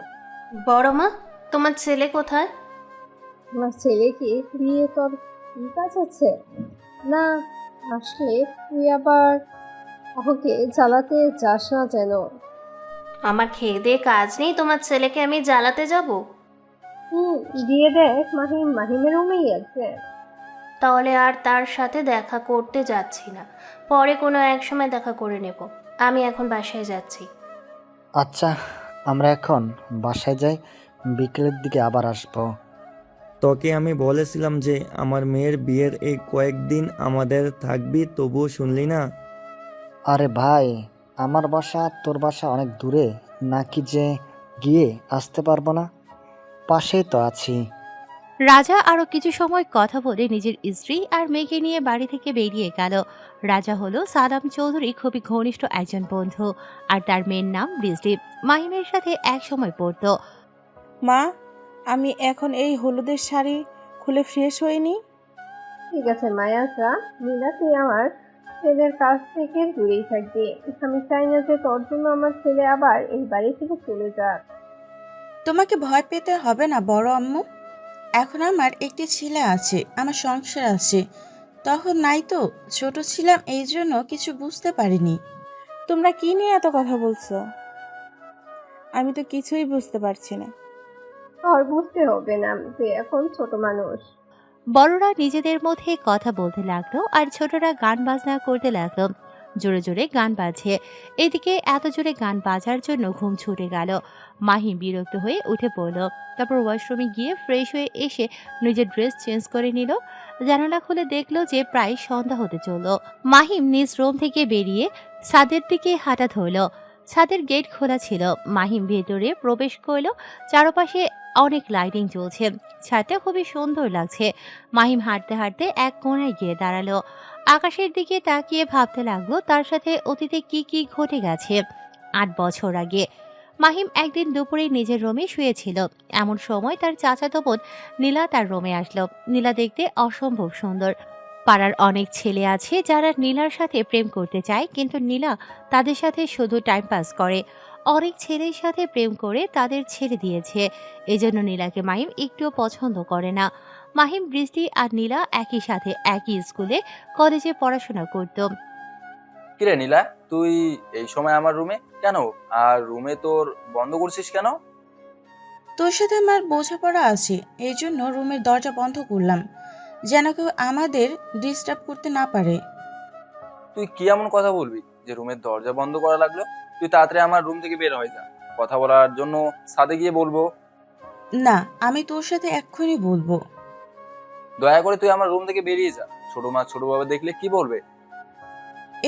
বড় মা, তোমার ছেলে কোথায়? আমার ছেলেকে দিয়ে তোর কি কাজ আছে? না আসলে তুই আবার ওকে জ্বালাতে যাস না যেন। আমার খেয়ে দিয়ে কাজ নেই, তোমার ছেলেকে আমি জ্বালাতে যাব? দিয়ে দেখ, মাহিমের রুমেই আছে। তাহলে আর তার সাথে দেখা করতে যাচ্ছি না, পরে কোনো এক সময় দেখা করে নেব। আমি এখন বাসায় যাচ্ছি। আচ্ছা, আমরা এখন বাসায় যাই, বিকেলের দিকে আবার আসবো। তোকে আমি বলেছিলাম যে আমার মেয়ের বিয়ের এই কয়েকদিন আমাদের থাকবি, তবুও শুনলি না। আরে ভাই, আমার বাসা তোর বাসা অনেক দূরে নাকি যে গিয়ে আসতে পারবো না? পাশেই তো আছি। রাজা আরো কিছু সময় কথা বলে নিজের স্ত্রী আর মেয়েকে নিয়ে বাড়ি থেকে বেরিয়ে গেল। রাজা হলো সালাম চৌধুরী খুবই ঘনিষ্ঠ একজন বন্ধু, আর তার মেয়ের নাম বৃষ্টি। মাহিমের সাথে এক সময় পড়তো। মা, আমি এখন এই হলুদের শাড়ি খুলে ফ্রেশ হইনি। ঠিক আছে মায়াসা, নীলা তুই আমার ছেলের কাছ থেকে দূরেই থাকবি। আমি চাই না যে তোর জন্য আমার ছেলে আবার এই বাড়ি থেকে চলে যাক। তোমাকে ভয় পেতে হবে না বড় আম্মু। এখন আমার একটি ছেলে আছে, আমার সংসার আছে। তখন নাই তো, ছোট ছিলাম, এই জন্য কিছু বুঝতে পারিনি। তোমরা কি নিয়ে এত কথা বলছো? আমি তো কিছুই বুঝতে পারছি না। তোর বুঝতে হবে না, তুই এখন ছোট মানুষ। বড়রা নিজেদের মধ্যে কথা বলতে লাগলো আর ছোটরা গান বাজনা করতে লাগলো। জোরে জোরে গান বাজছে। এদিকে এত জোরে গান বাজার জন্য ঘুম ছুটে গেল। মাহিম বিরক্ত হয়ে উঠে পড়ল। তারপর ওয়াশরুমে গিয়ে ফ্রেশ হয়ে এসে নিজের ড্রেস চেঞ্জ করে নিল। জানালা খুলে দেখলো যে প্রায় সন্ধ্যা হতে চলল। মাহিম নিজ রুম থেকে বেরিয়ে ছাদের দিকে হাঁটা ধরল। ছাদের গেট খোলা ছিল। মাহিম ভেতরে প্রবেশ করল। চারপাশে অনেক লাইটিং জ্বলছে। ছাদটা খুবই সুন্দর লাগছে। মাহিম হাঁটতে হাঁটতে এক কোণায় গিয়ে দাঁড়ালো। আকাশের দিকে তাকিয়ে ভাবতে লাগলো তার সাথে অতীতে কি কি ঘটে গেছে 8 বছর আগে। মাহিম একদিন দুপুরে নিজের রুমে শুয়েছিল। এমন সময় তার চাচাতো বোন নীলা তার রুমে আসলো। নীলা দেখতে অসম্ভব সুন্দর। পাড়ার অনেক ছেলে আছে যারা নীলার সাথে প্রেম করতে চায়, কিন্তু নীলা তাদের সাথে শুধু টাইম পাস করে। অনেক ছেলের সাথে প্রেম করে তাদের ছেড়ে দিয়েছে। এজন্য নীলাকে মাহিম একটুও পছন্দ করে না। মাহিম, বৃষ্টি আর নীলা একই সাথে একই স্কুলে কলেজে পড়াশোনা করত। কিরে নীলা, তুই এই সময় আমার রুমে কেন? আর রুমে তোর বন্ধ করছিস কেন? তোর সাথে আমার বোঝাপড়া আছে, এই জন্য রুমের দরজা বন্ধ করলাম, যেন কেউ আমাদের ডিস্টার্ব করতে না পারে। তুই কি এমন কথা বলবি যে রুমের দরজা বন্ধ করা লাগলো? তুই তাড়াতাড়ি আমার রুম থেকে বের হয়ে যা। কথা বলার জন্য ছাদে গিয়ে বলবো। না, আমি তোর সাথে এক্ষুনি বলবো। দয়া করে তুই আমার রুম থেকে বেরিয়ে যা। ছোট মা ছোট বাবা দেখলে কি বলবে?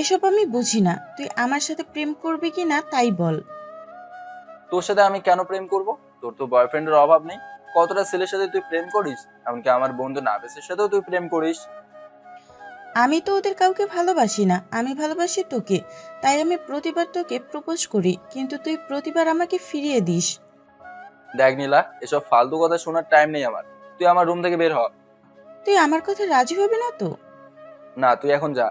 এসব আমি বুঝি না, তুই আমার সাথে প্রেম করবি কি না তাই বল। তোর সাথে আমি কেন প্রেম করব? তোর তো বয়ফ্রেন্ডের অভাব নেই। কতটা ছেলের সাথে তুই প্রেম করিস, এমনকি আমার বন্ধু নাবিসের সাথেও তুই প্রেম করিস। আমি তো ওদের কাউকে ভালোবাসি না, আমি ভালোবাসি তোকে। তাই আমি প্রতিবার তোকে প্রপোজ করি, কিন্তু তুই প্রতিবার আমাকে ফিরিয়ে দিস। দেখ নীলা, এসব ফালতু কথা শোনার টাইম নেই আমার। তুই আমার রুম থেকে বের হ। তুই আমার কথা রাজি হবি না তো? না, তুই এখন যা।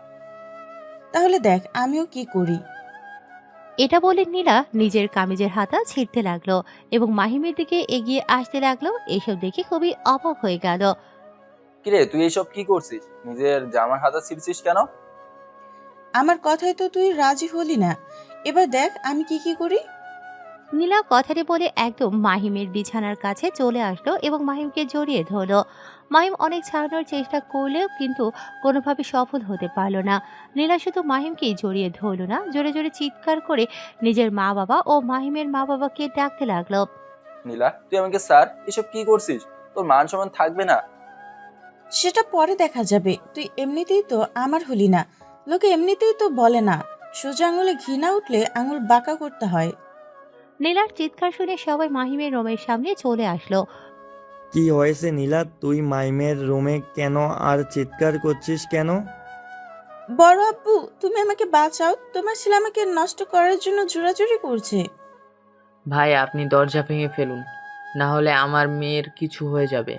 তাহলে দেখ আমিও কি করি। এটা বলে নীলা নিজের কামিজের হাতা ছিঁড়তে লাগলো এবং মাহিমের দিকে এগিয়ে আসতে লাগলো। এসব দেখে খুবই অবাক হয়ে গেল। কিরে, তুই এইসব কি করছিস? নিজের জামার হাতা ছিঁড়ছিস কেন? আমার কথায় তো তুই রাজি হলি না, এবার দেখ আমি কি কি করি। নীলা কথাটি বলে একদম মাহিমের বিছানার কাছে চলে আসলো এবং মাহিমকে জড়িয়ে ধরলো। মাহিম অনেক ছাড়ানোর চেষ্টা করলেও কিন্তু কোনোভাবে সফল হতে পারল না। নীলা শুধু মাহিমকেই জড়িয়ে ধরল না, জোরে জোরে চিৎকার করে নিজের মা বাবা ও মাহিমের মা বাবাকে ডাকতে লাগলো। নীলা, তুই আমাকে স্যার, এসব কি করছিস? তোর মান সম্মান থাকবে না। সেটা পরে দেখা যাবে। তুই এমনিতেই তো আমার হলি না, লোকে এমনিতেই তো বলে না, সোজা আঙুলে ঘি না উঠলে আঙুল বাঁকা করতে হয়। নীলার চিৎকার শুনে সবাই মাহিমের রুমের সামনে চলে আসলো। কি হয়েছে নীলা, তুই মাইমের রুমে কেন আর চিৎকার করছিস কেন? বড় আব্বু, তুমি আমাকে বাঁচাও, তোমার ছেলে আমাকে নষ্ট করার জন্য জোরাজুরি করছে। ভাই, আপনি দরজা ভেঙে ফেলুন, না হলে আমার মেয়ের কিছু হয়ে যাবে।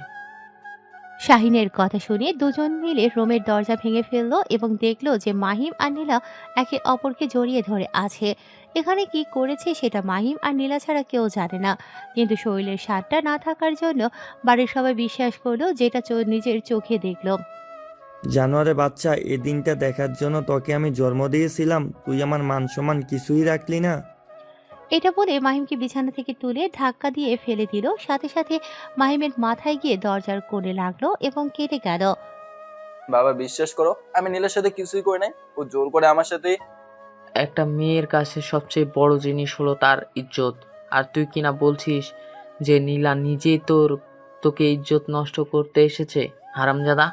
শাহিনের কথা শুনে দুজন মিলে রুমের দরজা ভেঙে ফেললো এবং দেখলো যে মাহিম আর নীলা একে অপরকে জড়িয়ে ধরে আছে। এখানে কি করেছে সেটা মাহিম আর নীলা ছাড়া কেউ জানে না, কিন্তু শরীরের স্বাদটা না থাকার জন্য বাড়ির সবাই বিশ্বাস করলো যেটা নিজের চোখে দেখলো। জানোয়ারে বাচ্চা, এই দিনটা দেখার জন্য তোকে আমি জন্ম দিয়েছিলাম, তুই আমার মান সম্মান কিছুই রাখলি না। এটা বলে মাহিমকে বিছানা থেকে তুলে ধাক্কা দিয়ে ফেলে দিল। সাথে সাথে মাহিমের মাথায় গিয়ে দরজার কোণে লাগলো এবং কেটে গেল। বাবা, বিশ্বাস করো, আমি নীলার সাথে কিছুই করি নাই। ও জোর করে আমার সাথে। একটা মেয়ের কাছে সবচেয়ে বড় জিনিস হলো তার ইজ্জত, আর তুই কিনা বলছিস যে নীলা নিজেই তোকে ইজ্জত নষ্ট করতে এসেছে, হারামজাদা।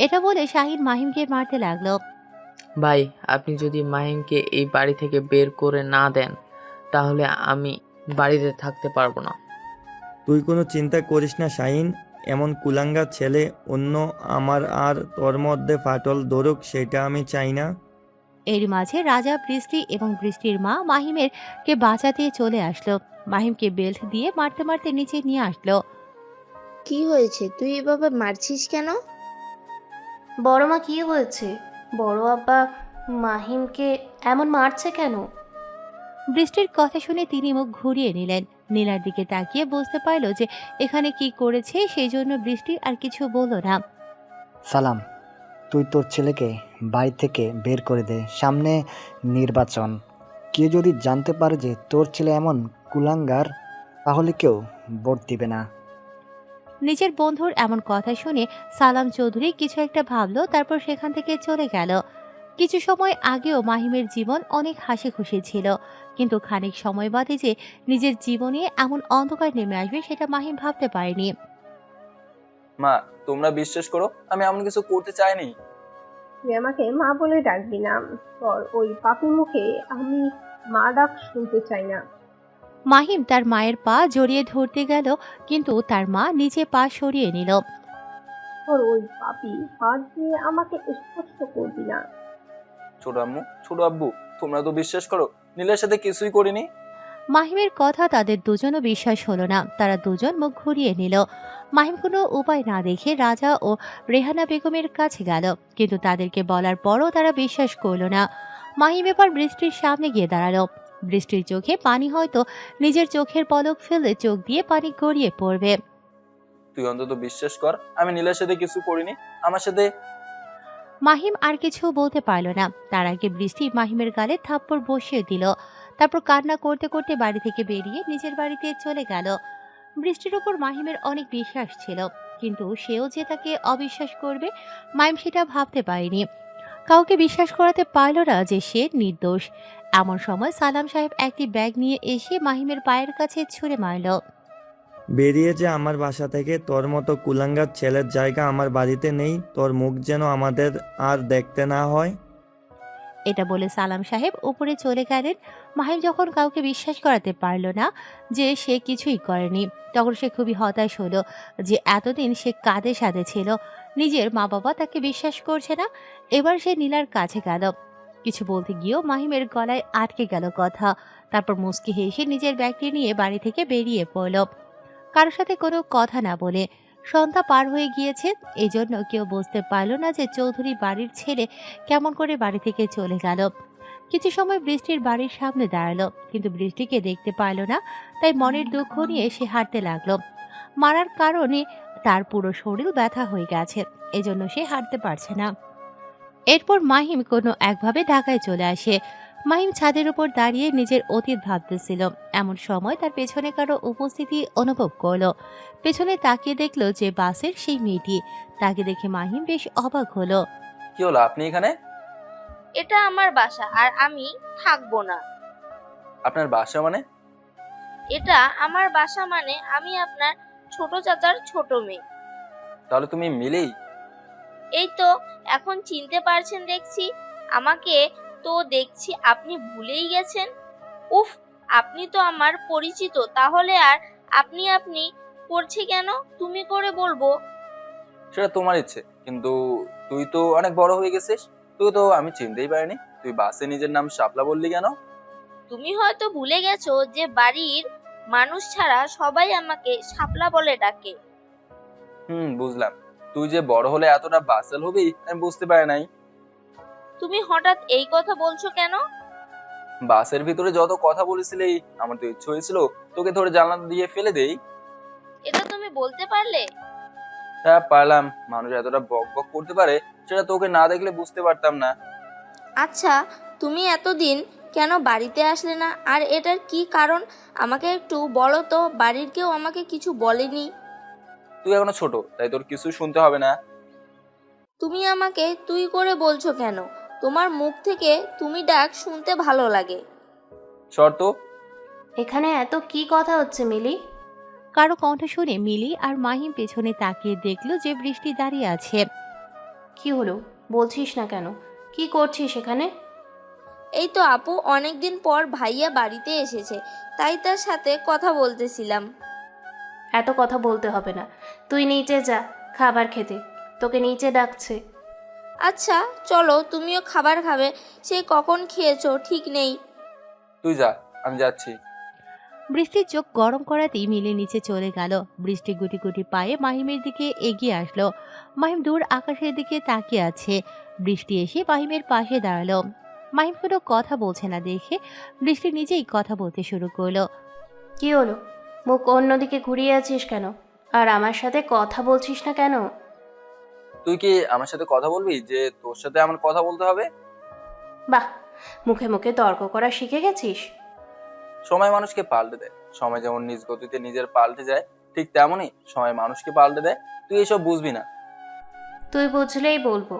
এটা বলে শাহিন মাহিমকে মারতে লাগলো। ভাই, আপনি যদি মাহিমকে এই বাড়ি থেকে বের করে না দেন তাহলে আমি বাড়িতে থাকতে পারবো না। তুই কোনো চিন্তা করিস না শাহিন, এমন কুলাঙ্গার ছেলে অন্য আমার আর তোর মধ্যে ফাটল ধরুক সেটা আমি চাই না। এর মাঝে রাজা, বৃষ্টি এবং বৃষ্টির মা মাহিমের কে বাঁচাতে চলে আসলো। মাহিমকে বেল্ট দিয়ে মারতে মারতে নিচে নিয়ে আসলো। কি হয়েছে, তুই এভাবে মারছিস কেন? বড় মা, কি হয়েছে? বড় আব্বা মাহিমকে এমন মারছে কেন? বৃষ্টির কথা শুনে তিনি মুখ ঘুরিয়ে নিলেন। নীলার দিকে তাকিয়ে বুঝতে পারল যে এখানে কি করেছে, সেই জন্য বৃষ্টি আর কিছু বলল না। সালাম, তুই তোর ছেলেকে বাড়ি থেকে বের করে দে। সামনে নির্বাচন, কেউ যদি জানতে পারে যে তোর ছেলে এমন কুলাঙ্গার তাহলে কেউ ভোট দিবে না। নিজের বন্ধুর এমন কথা শুনে সালাম চৌধুরী কিছু একটা ভাবলো, তারপর সেখান থেকে চলে গেল। কিছু সময় আগেও মাহিমের জীবন অনেক হাসি খুশি ছিল, কিন্তু খানিক সময় বাদে যে নিজের জীবনে এমন অন্ধকার নেমে আসবে সেটা মাহিম ভাবতে পারেনি। মা, তোমরা বিশ্বাস করো, আমি এমন কিছু করতে চাইনি। তুই আমাকে মা বলে ডাকবি না, তোর ওই পাপি মুখে আমি মা ডাক শুনতে চাই না। মাহিম তার মায়ের পা জড়িয়ে ধরতে গেল, কিন্তু তার মা নিচে পা সরিয়ে নিল। তোর ওই পাপি হাত দিয়ে আমাকে স্পর্শ করবি না। ছোট আম্মু, ছোট আব্বু, তোমরা তো বিশ্বাস করো, নীলের সাথে কিছুই করিনি। মাহিমের কথা তাদের দুজনও বিশ্বাস হলো না। তারা দুজন মুখ ঘুরিয়ে নিল। মাহিম কোনো উপায় না দেখে রাজা ও রেহানা বেগমের কাছে গেল, কিন্তু তাদেরকে বলার পরও তারা বিশ্বাস করলো না। মাহিম এবার বৃষ্টির সামনে গিয়ে দাঁড়ালো। বৃষ্টির চোখে পানি, হয়তো নিজের চোখের পলক ফেলে চোখ দিয়ে পানি গড়িয়ে পড়বে। তুই অন্তত বিশ্বাস কর, আমি নীলের সাথে কিছু করিনি। আমার সাথে মাহিম আর কিছু বলতে পারল না। তার আগে বৃষ্টি মাহিমের গালে থাপ্পড় বসিয়ে দিল। তারপর কান্না করতে করতে বাড়ি থেকে বেরিয়ে নিজের বাড়িতে চলে গেল। বৃষ্টির উপর মাহিমের অনেক বিশ্বাস ছিল, কিন্তু সেও যে তাকে অবিশ্বাস করবে মাহিম সেটা ভাবতে পারেনি। কাউকে বিশ্বাস করাতে পারল না যে সে নির্দোষ। এমন সময় সালাম সাহেব একটি ব্যাগ নিয়ে এসে মাহিমের পায়ের কাছে ছুঁড়ে মারল। বেরিয়ে যে আমার বাসা থেকে, তোর মতো কুলাঙ্গার ছেলের জায়গা আমার বাড়িতে নেই। তোর মুখ যেন আমাদের আর দেখতে না হয়। এটা বলে সালাম সাহেব উপরে চলে গেলেন। মাহিম যখন কাউকে বিশ্বাস করাতে পারল না যে সে কিছুই করেনি, তখন সে খুবই হতাশ হলো যে এতদিন সে কাঁধে সাথে ছিল, নিজের মা বাবা তাকে বিশ্বাস করছে না। এবার সে নীলার কাছে গেল। কিছু বলতে গিয়েও মাহিমের গলায় আটকে গেল কথা। তারপর মুচকি হেসে নিজের ব্যাগটি নিয়ে বাড়ি থেকে বেরিয়ে পড়ল, কারোর সাথে কোনো কথা না বলে। সন্ধ্যা পার হয়ে গিয়েছে, এজন্য কেউ বুঝতে পারল না যে চৌধুরী বাড়ির ছেলে কেমন করে বাড়ি থেকে চলে গেল। কিছু সময় বৃষ্টির বাড়ির সামনে দাঁড়ালো, কিন্তু বৃষ্টিকে দেখতে পারল না। তাই মনের দুঃখ নিয়ে সে হাঁটতে লাগলো। মারার কারণে তার পুরো শরীর ব্যথা হয়ে গেছে, এজন্য সে হাঁটতে পারছে না। এরপর মাহিম কোনো একভাবে ঢাকায় চলে আসে। মাহিম ছাদের উপর দাঁড়িয়ে নিজের অতীত ভাবতেছিল। এমন সময় তার পেছনে কারো উপস্থিতি অনুভব করলো। পেছনে তাকিয়ে দেখলো যে বাসের সেই মেয়েটি। তাকে দেখে মাহিম বেশ অবাক হলো। কি হলো, আপনি এখানে? এটা আমার বাসা আর আমি থাকবো না। আপনার বাসা মানে? এটা আমার বাসা মানে আমি আপনার ছোট চাচার ছোট মেয়ে। তাহলে তুমি মিলেই? এই তো এখন চিনতে পারছেন দেখছি। আমাকে তো দেখছি আপনি ভুলেই গেছেন। উফ, আপনি তো আমার পরিচিত, তাহলে আর আপনি আপনি করছে কেন? তুমি করে বলবো। সেটা তোমার ইচ্ছে, কিন্তু তুই তো অনেক বড় হয়ে গেছিস, তুই তো আমি চিনতেই পারিনি। তুই বাসে নিজের নাম শাপলা বললি কেন? তুমি হয়তো ভুলে গেছো যে বাড়ির মানুষ ছাড়া সবাই আমাকে শাপলা বলে ডাকে। বুঝলাম। তুই যে বড় হলে এতটা বাচাল হবি আমি বুঝতে পারি নাই। তুমি হঠাৎ এই কথা বলছো কেন? বাসের ভিতরে যত কথা বলেছিলি, আমার তো ইচ্ছে হয়েছিল তোকে ধরে জানলা দিয়ে ফেলে দেই। এটা তুমি বলতে পারলে? হ্যাঁ পারলাম। মানুষ এতটা বক বক করতে পারে সেটা তোকে না দেখলে বুঝতে পারতাম না। আচ্ছা, তুমি এতদিন কেন বাড়িতে আসলে না? আর এটার কি কারণ আমাকে একটু বলো তো। বাড়ির কেউ আমাকে কিছু বলেনি। তুই এখনো ছোট, তাই তোর কিছু শুনতে হবে না। তুমি আমাকে তুই করে বলছো কেন? তোমার মুখ থেকে তুমি ডাক শুনতে ভালো লাগে। শর্ত? এখানে এত কি কথা হচ্ছে মিলি? কারো কণ্ঠ শুনে মিলি আর মাহিম পেছনে তাকিয়ে দেখলো যে বৃষ্টি দাঁড়িয়ে আছে। কি হলো, বলছিস না কেন? কি করছিস এখানে? এই তো আপু, অনেকদিন পর ভাইয়া বাড়িতে এসেছে, তাই তার সাথে কথা বলতেছিলাম। এত কথা বলতে হবে না। তুই নিচে যা খাবার খেতে, তোকে নিচে ডাকছে। আচ্ছা চলো, তুমিও খাবার খাবে। সেই কখন খেয়েছো ঠিক নেই। তুই যা, আমি যাচ্ছি। বৃষ্টির চোখ গরম করাতেই মিলে নিচে চলে গেল। বৃষ্টি গুটি গুটি পায়ে মাহিমের দিকে এগিয়ে আসলো। মাহিম দূর আকাশের দিকে তাকিয়ে আছে। বৃষ্টি এসে মাহিমের পাশে দাঁড়ালো। মাহিম কোনো কথা বলছে না দেখে বৃষ্টি নিজেই কথা বলতে শুরু করলো। কি হলো, মুখ অন্যদিকে ঘুরিয়ে আছিস কেন? আর আমার সাথে কথা বলছিস না কেন? তুই কি আমার সাথে কথা বলবি যে তোর সাথে আমার কথা বলতে হবে? বাহ, মুখে মুখে তর্ক করা শিখে গেছিস। সময় মানুষকে পাল্টে দেয়। সময় যেমন নিজ গতিতে নিজের পাল্টে যায়, ঠিক তেমনই সময় মানুষকে পাল্টে দেয়। তুই এসব বুঝবি না। তুই বুঝলেই বলবো।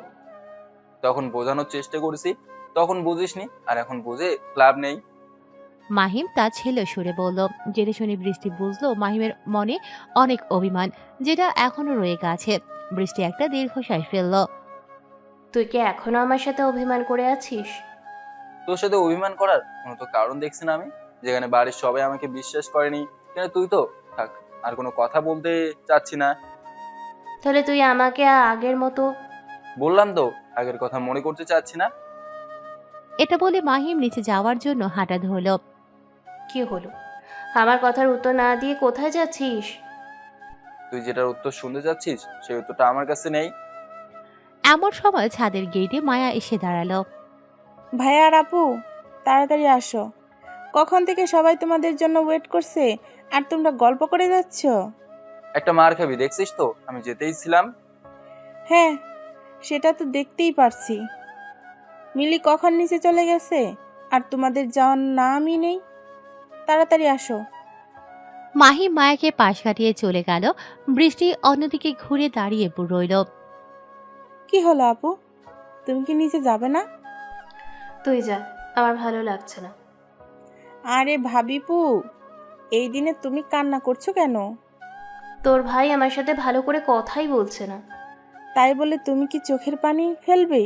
তখন বোঝানোর চেষ্টা করেছি, তখন বুঝিসনি, আর এখন বুঝে লাভ নেই। মাহিম তা ছেলে সুরে বলল। জেনে শুনে বৃষ্টি বুঝলো মাহিমের মনে অনেক অভিমান, যেটা এখনো রয়ে গেছে। বৃষ্টি একটা দীর্ঘশ্বাস ফেলল। তুই কি এখনো আমার সাথে অভিমান করে আছিস? তোর সাথে অভিমান করার কোনো তো কারণ দেখছি না আমি। যেখানে বাড়ির সবাই আমাকে বিশ্বাস করেনি, কিন্তু তুই তো থাক, আর কোনো কথা বলতে চাচ্ছি না। তাহলে তুই আমাকে আগের মতো? বললাম তো আগের কথা মনে করতে চাচ্ছি না। এটা বলে মাহিম নিচে যাওয়ার জন্য হাঁটা ধরল। কি হলো, আমার কথার উত্তর না দিয়ে কোথায় যাচ্ছিস? তুই যেটার উত্তর শুনতে চাচ্ছিস সেই উত্তরটা আমার কাছে নেই। এমন সময় ছাদের গেটে মায়া এসে দাঁড়ালো। ভাইয়া আর আপু, তাড়াতাড়ি আসো। কখন থেকে সবাই তোমাদের জন্য ওয়েট করছে, আর তোমরা গল্প করে যাচ্ছ। একটা মার খাবি, দেখছিস তো আমি যেতেই ছিলাম। হ্যাঁ, সেটা তো দেখতেই পারছি। মিলি কখন নিচে চলে গেছে, আর তোমাদের যাওয়ার নামই নেই। তাড়াতাড়ি আসো। মাহিম মায়াকে পাশ কাটিয়ে চলে গেল। বৃষ্টি অন্যদিকে ঘুরে দাঁড়িয়ে রইল। কি হলো আপু, তুমি কি নিচে যাবে না? তুই যা, আমার ভালো লাগছে না। আরে ভাবিপু, এই দিনে তুমি কান্না করছো কেন? তোর ভাই আমার সাথে ভালো করে কথাই বলছে না। তাই বলে তুমি কি চোখের পানি ফেলবে?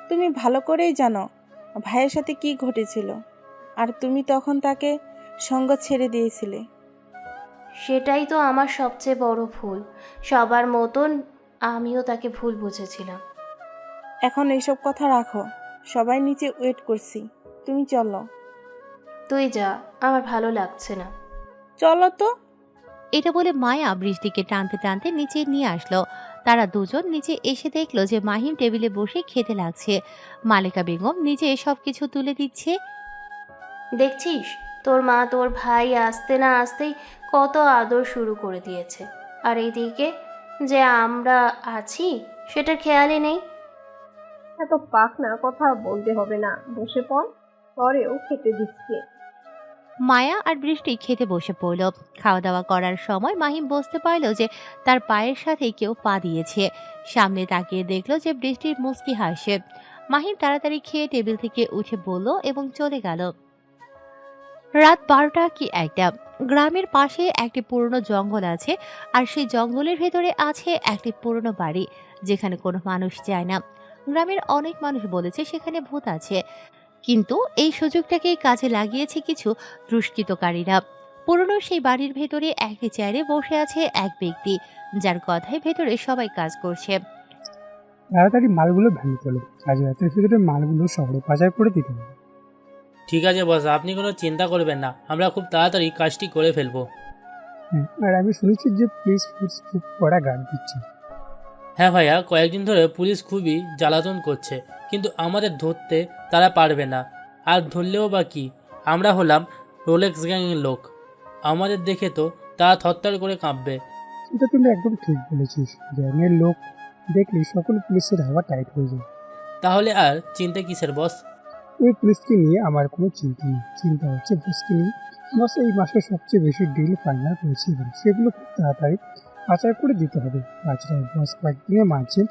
তুমি ভালো করেই জানো ভাইয়ের সাথে কি ঘটেছিল, আর তুমি তখন তাকে সঙ্গ ছেড়ে দিয়েছিলে। সেটাই তো আমার সবচেয়ে বড় ভুল। সবার মতন আমিও তাকে ভুল বুঝেছিলাম। এখন এইসব কথা রাখো, সবাই নিচে ওয়েট করছি, তুমি চলো। তুই যা, আমার ভালো লাগছে না। চলো তো। এটা বলে মায়া বৃষ্টিকে টানতে টানতে নিচে নিয়ে আসলো। তারা দুজন নিচে এসে দেখলো যে মাহিম টেবিলে বসে খেতে লাগছে। মালেকা বেগম নিজে সবকিছু তুলে দিচ্ছে। দেখছিস, তোর মা তোর ভাই আসতে না আসতেই কত আদর শুরু করে দিয়েছে, আর এইদিকে যে আমরা আছি সেটার খেয়ালই নেই। এত পাকনা কথা বলতে হবে না, বসে পড়, পরেও খেতে দিচ্ছে। মায়া আর বৃষ্টি খেতে বসে পড়ল। খাওয়া দাওয়া করার সময় মাহিম বুঝতে পারল যে তার পায়ের সাথে কেউ পা দিয়েছে। সামনে তাকিয়ে দেখলো যে বৃষ্টির মুচকি হাসে। মাহিম তাড়াতাড়ি খেয়ে টেবিল থেকে উঠে বলল এবং চলে গেল। রাত 12টা কি একটা। গ্রামের পাশে একটি পুরনো জঙ্গল আছে, আর সেই জঙ্গলের ভেতরে আছে একটি পুরনো বাড়ি, যেখানে কোনো মানুষ যায় না। গ্রামের অনেক মানুষ বলেছে সেখানে ভূত আছে, কিন্তু এই সুযোগটাকেই কাজে লাগিয়েছে কিছু দুষ্কৃতকারীরা। পুরনো সেই বাড়ির ভেতরে একটি চেয়ারে বসে আছে এক ব্যক্তি, যার কথায় ভেতরে সবাই কাজ করছে। তাড়াতাড়ি মালগুলো ভ্যানে তোলো, আজ রাতের ভিতরে মালগুলো শহরে বাজার করে দিতে হবে। ঠিক আছে বস, আপনি কোনো চিন্তা করবেন না, আমরা খুব তাড়াতাড়ি কাজটি করে ফেলবো। আর আমি শুনেছি যে পুলিশ ফোর্স খুব কড়া গার্ড দিচ্ছে। হ্যাঁ ভাইয়া, কয়েকদিন ধরে পুলিশ খুবই জ্বালাতন করছে, কিন্তু আমাদের ধরতে তারা পারবে না। আর ধরলেও বা কি, আমরা হলাম রোলেক্স গ্যাংয়ের লোক, আমাদের দেখে তো তারা থরথর করে কাঁপবে। এটা তুমি একদম ঠিক বলেছিস, গ্যাংয়ের লোক দেখলে সকল পুলিশের হাওয়া টাইট হয়ে যায়। তাহলে আর চিন্তা কিসের বস? ওই পুলিশকে নিয়ে আমার কোনো চিন্তা নেই, চিন্তা হচ্ছে বসকে নিয়ে। বস এই মাসে সবচেয়ে বেশি ডিল ফাইনাল করেছে এবং সেগুলো খুব তাড়াতাড়ি পাচার করে দিতে হবে। তাছাড়া বস কয়েকদিনের মাঝে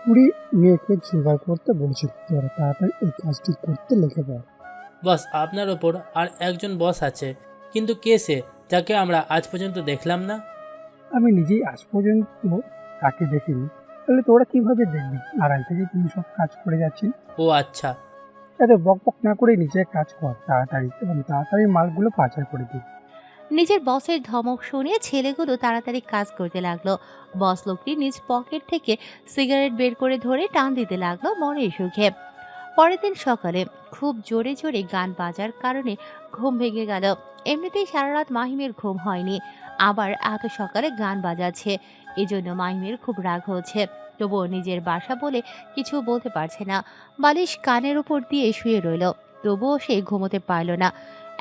20 মেয়েকে জোগাড় করতে বলছে, তোরা তাড়াতাড়ি এই কাজটি করতে লেগে পড়। বস, আপনার ওপর আর একজন বস আছে, কিন্তু কে সে, যাকে আমরা আজ পর্যন্ত দেখলাম না? আমি নিজেই আজ পর্যন্ত তাকে দেখিনি, তাহলে তোরা কিভাবে দেখবি? আড়াল থেকে তুমি সব কাজ করে যাচ্ছেন। ও আচ্ছা, এত বক বক না করে নিজের কাজ কর তাড়াতাড়ি, এবং তাড়াতাড়ি মালগুলো পাচার করে দিই। নিজের বসের ধমক শুনে ছেলেগুলো তাড়াতাড়ি কাজ করতে লাগলো। বস লোকটি নিজ পকেট থেকে সিগারেট বের করে ধরে টান দিতে লাগলো মনের সুখে। পরের দিন সকালে খুব জোরে জোরে গান বাজার কারণে ঘুম ভেঙে গেল। এমনিতেই সারা রাত মাহিমের ঘুম হয়নি, আবার এত সকালে গান বাজাচ্ছে, এজন্য মাহিমের খুব রাগ হচ্ছে। তবুও নিজের বাসা বলে কিছু বলতে পারছে না। বালিশ কানের উপর দিয়ে শুয়ে রইল, তবুও সে ঘুমোতে পারল না।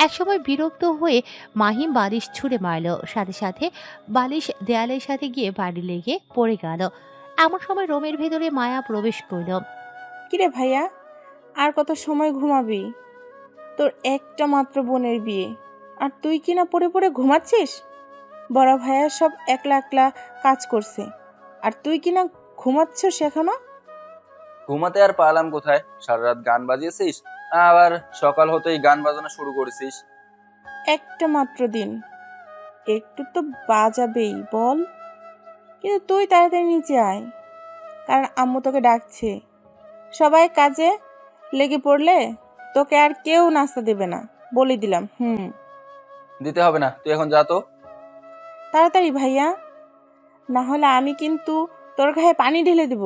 একসময় বিরক্ত হয়ে মাহিম বালিশ ছুঁড়ে মারল, সাথে সাথে বালিশ দেয়ালের সাথে গিয়ে বাড়ি লেগে পড়ে গেল। এমন সময় রুমের ভেতরে মায়া প্রবেশ করল। কিরে ভাইয়া, আর কত সময় ঘুমাবি? তোর একটা মাত্র বোনের বিয়ে, আর তুই কিনা পড়ে পড়ে ঘুমাচ্ছিস? বড় ভাইয়া সব একলা একলা কাজ করছে, আর তুই কিনা ঘুমাচ্ছিস এখনো? ঘুমাতে আর পারলাম কোথায়, সারা রাত গান বাজিয়েছিস, আবার সকাল হতেই গান বাজানো শুরু করেছিস। একটা মাত্র দিন, একটু তো বাজাবেই বল। কিন্তু তুই তাড়াতাড়ি নিচে আয়, কারণ আম্মু তোকে ডাকছে। সবাই কাজে লেগে পড়লে তোকে আর কেউ নাস্তা দেবে না, বলে দিলাম। দিতে হবে না, তুই এখন যা তো। তাড়াতাড়ি ভাইয়া, না হলে আমি কিন্তু তোর গায়ে পানি ঢেলে দেব।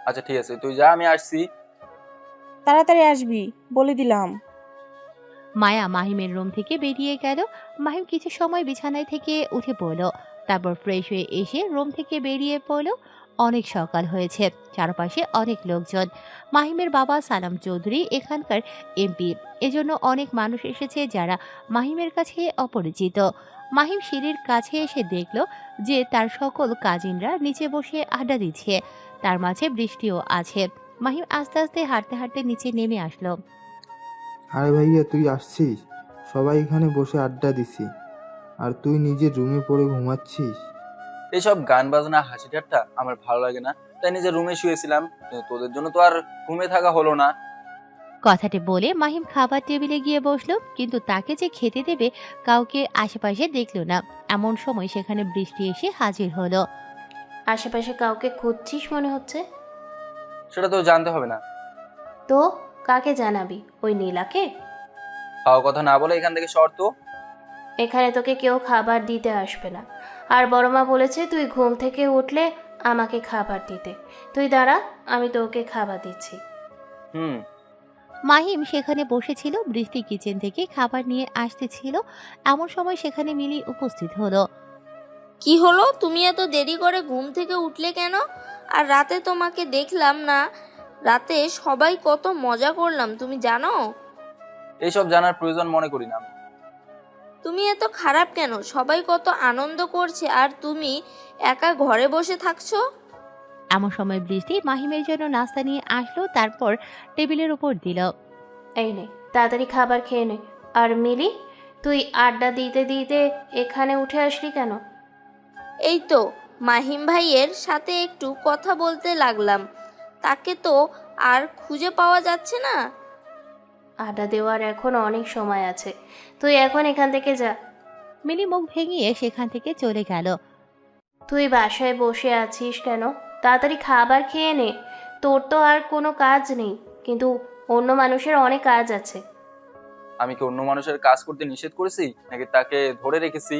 আচ্ছা ঠিক আছে, তুই যা, আমি আসছি। তাড়াতাড়ি আসবি, বলে দিলাম। মায়া মাহিমের রুম থেকে বেরিয়ে গেল। মাহিম কিছু সময় বিছানায় থেকে উঠে পড়ল, তারপর ফ্রেশ হয়ে এসে রুম থেকে বেরিয়ে পড়ল। অনেক সকাল হয়েছে, চারপাশে অনেক লোকজন। মাহিমের বাবা সালাম চৌধুরী এখানকার এমপি, এজন্য অনেক মানুষ এসেছে যারা মাহিমের কাছে অপরিচিত। মাহিম সিঁড়ির কাছে এসে দেখল যে তার সকল কাজিনরা নিচে বসে আড্ডা দিচ্ছে, তার মাঝে বৃষ্টিও আছে। মাহিম আস্তে আস্তে হাঁটতে হাঁটতে নিচে নেমে আসলো। আরে ভাইয়া, তুই আসছিস? সবাই এখানে বসে আড্ডা দিছি, আর তুই নিজের রুমে পড়ে ঘুমাচ্ছিস। এইসব গান বাজনা হাসি ঠাট্টা আমার ভালো লাগে না, তাই নিজের রুমে শুয়েছিলাম, কিন্তু তোদের জন্য তো আর ঘুমে থাকা হলো না। কথাটি বলে মাহিম খাবার টেবিলে গিয়ে বসলো, কিন্তু তাকে যে খেতে দেবে কাউকে আশেপাশে দেখলো না। এমন সময় সেখানে বৃষ্টি এসে হাজির হলো। আশেপাশে কাউকে খুঁজছিস মনে হচ্ছে। সেটা তো জানতে হবে না। তো কাকে জানাবি? ওই নীলাকে? খাওয়া কথা না বলে এখান থেকে সর তো। এখানে তোকে কেউ খাবার দিতে আসবে না, আর বড় মা বলেছে তুই ঘুম থেকে উঠলে আমাকে খাবার দিতে। তুই দাঁড়া, আমি তোকে খাবার দিচ্ছি। মাহিম সেখানে বসেছিল, বৃষ্টি কিচেন থেকে খাবার নিয়ে আসতেছিল। এমন সময় সেখানে মিলি উপস্থিত হলো। কি হলো, তুমি এত দেরি করে ঘুম থেকে উঠলে কেন? আর রাতে তোমাকে দেখলাম না। রাতে সবাই কত মজা করলাম, তুমি জানো? এইসব জানার প্রয়োজন মনে করি না আমি। তুমি এত খারাপ কেন? সবাই কত আনন্দ করছে আর তুমি একা ঘরে বসে থাকছো। এমন সময় বৃষ্টি মাহিমের জন্য নাস্তা নিয়ে আসলো, তারপর টেবিলের উপর দিল। এই নে, তাড়াতাড়ি খাবার খেয়ে নে। আর মিলি, তুই আড্ডা দিতে দিতে এখানে উঠে আসলি কেন? এই তো মাহিম ভাইয়ের সাথে একটু কথা বলতে লাগলাম, তাকে তো আর খুঁজে পাওয়া যাচ্ছে না। আড্ডা দেওয়ার এখন অনেক সময় আছে, তুই এখন এখান থেকে যা। মিলি মুখ ভেঙিয়ে সেখান থেকে চলে গেল। তুই বাসায় বসে আছিস কেন? তাড়াতাড়ি খাবার খেয়ে নে। তোর তো আর কোনো কাজ নেই, কিন্তু অন্য মানুষের অনেক কাজ আছে। আমি কি অন্য মানুষের কাজ করতে নিষেধ করেছি, নাকি তাকে ধরে রেখেছি?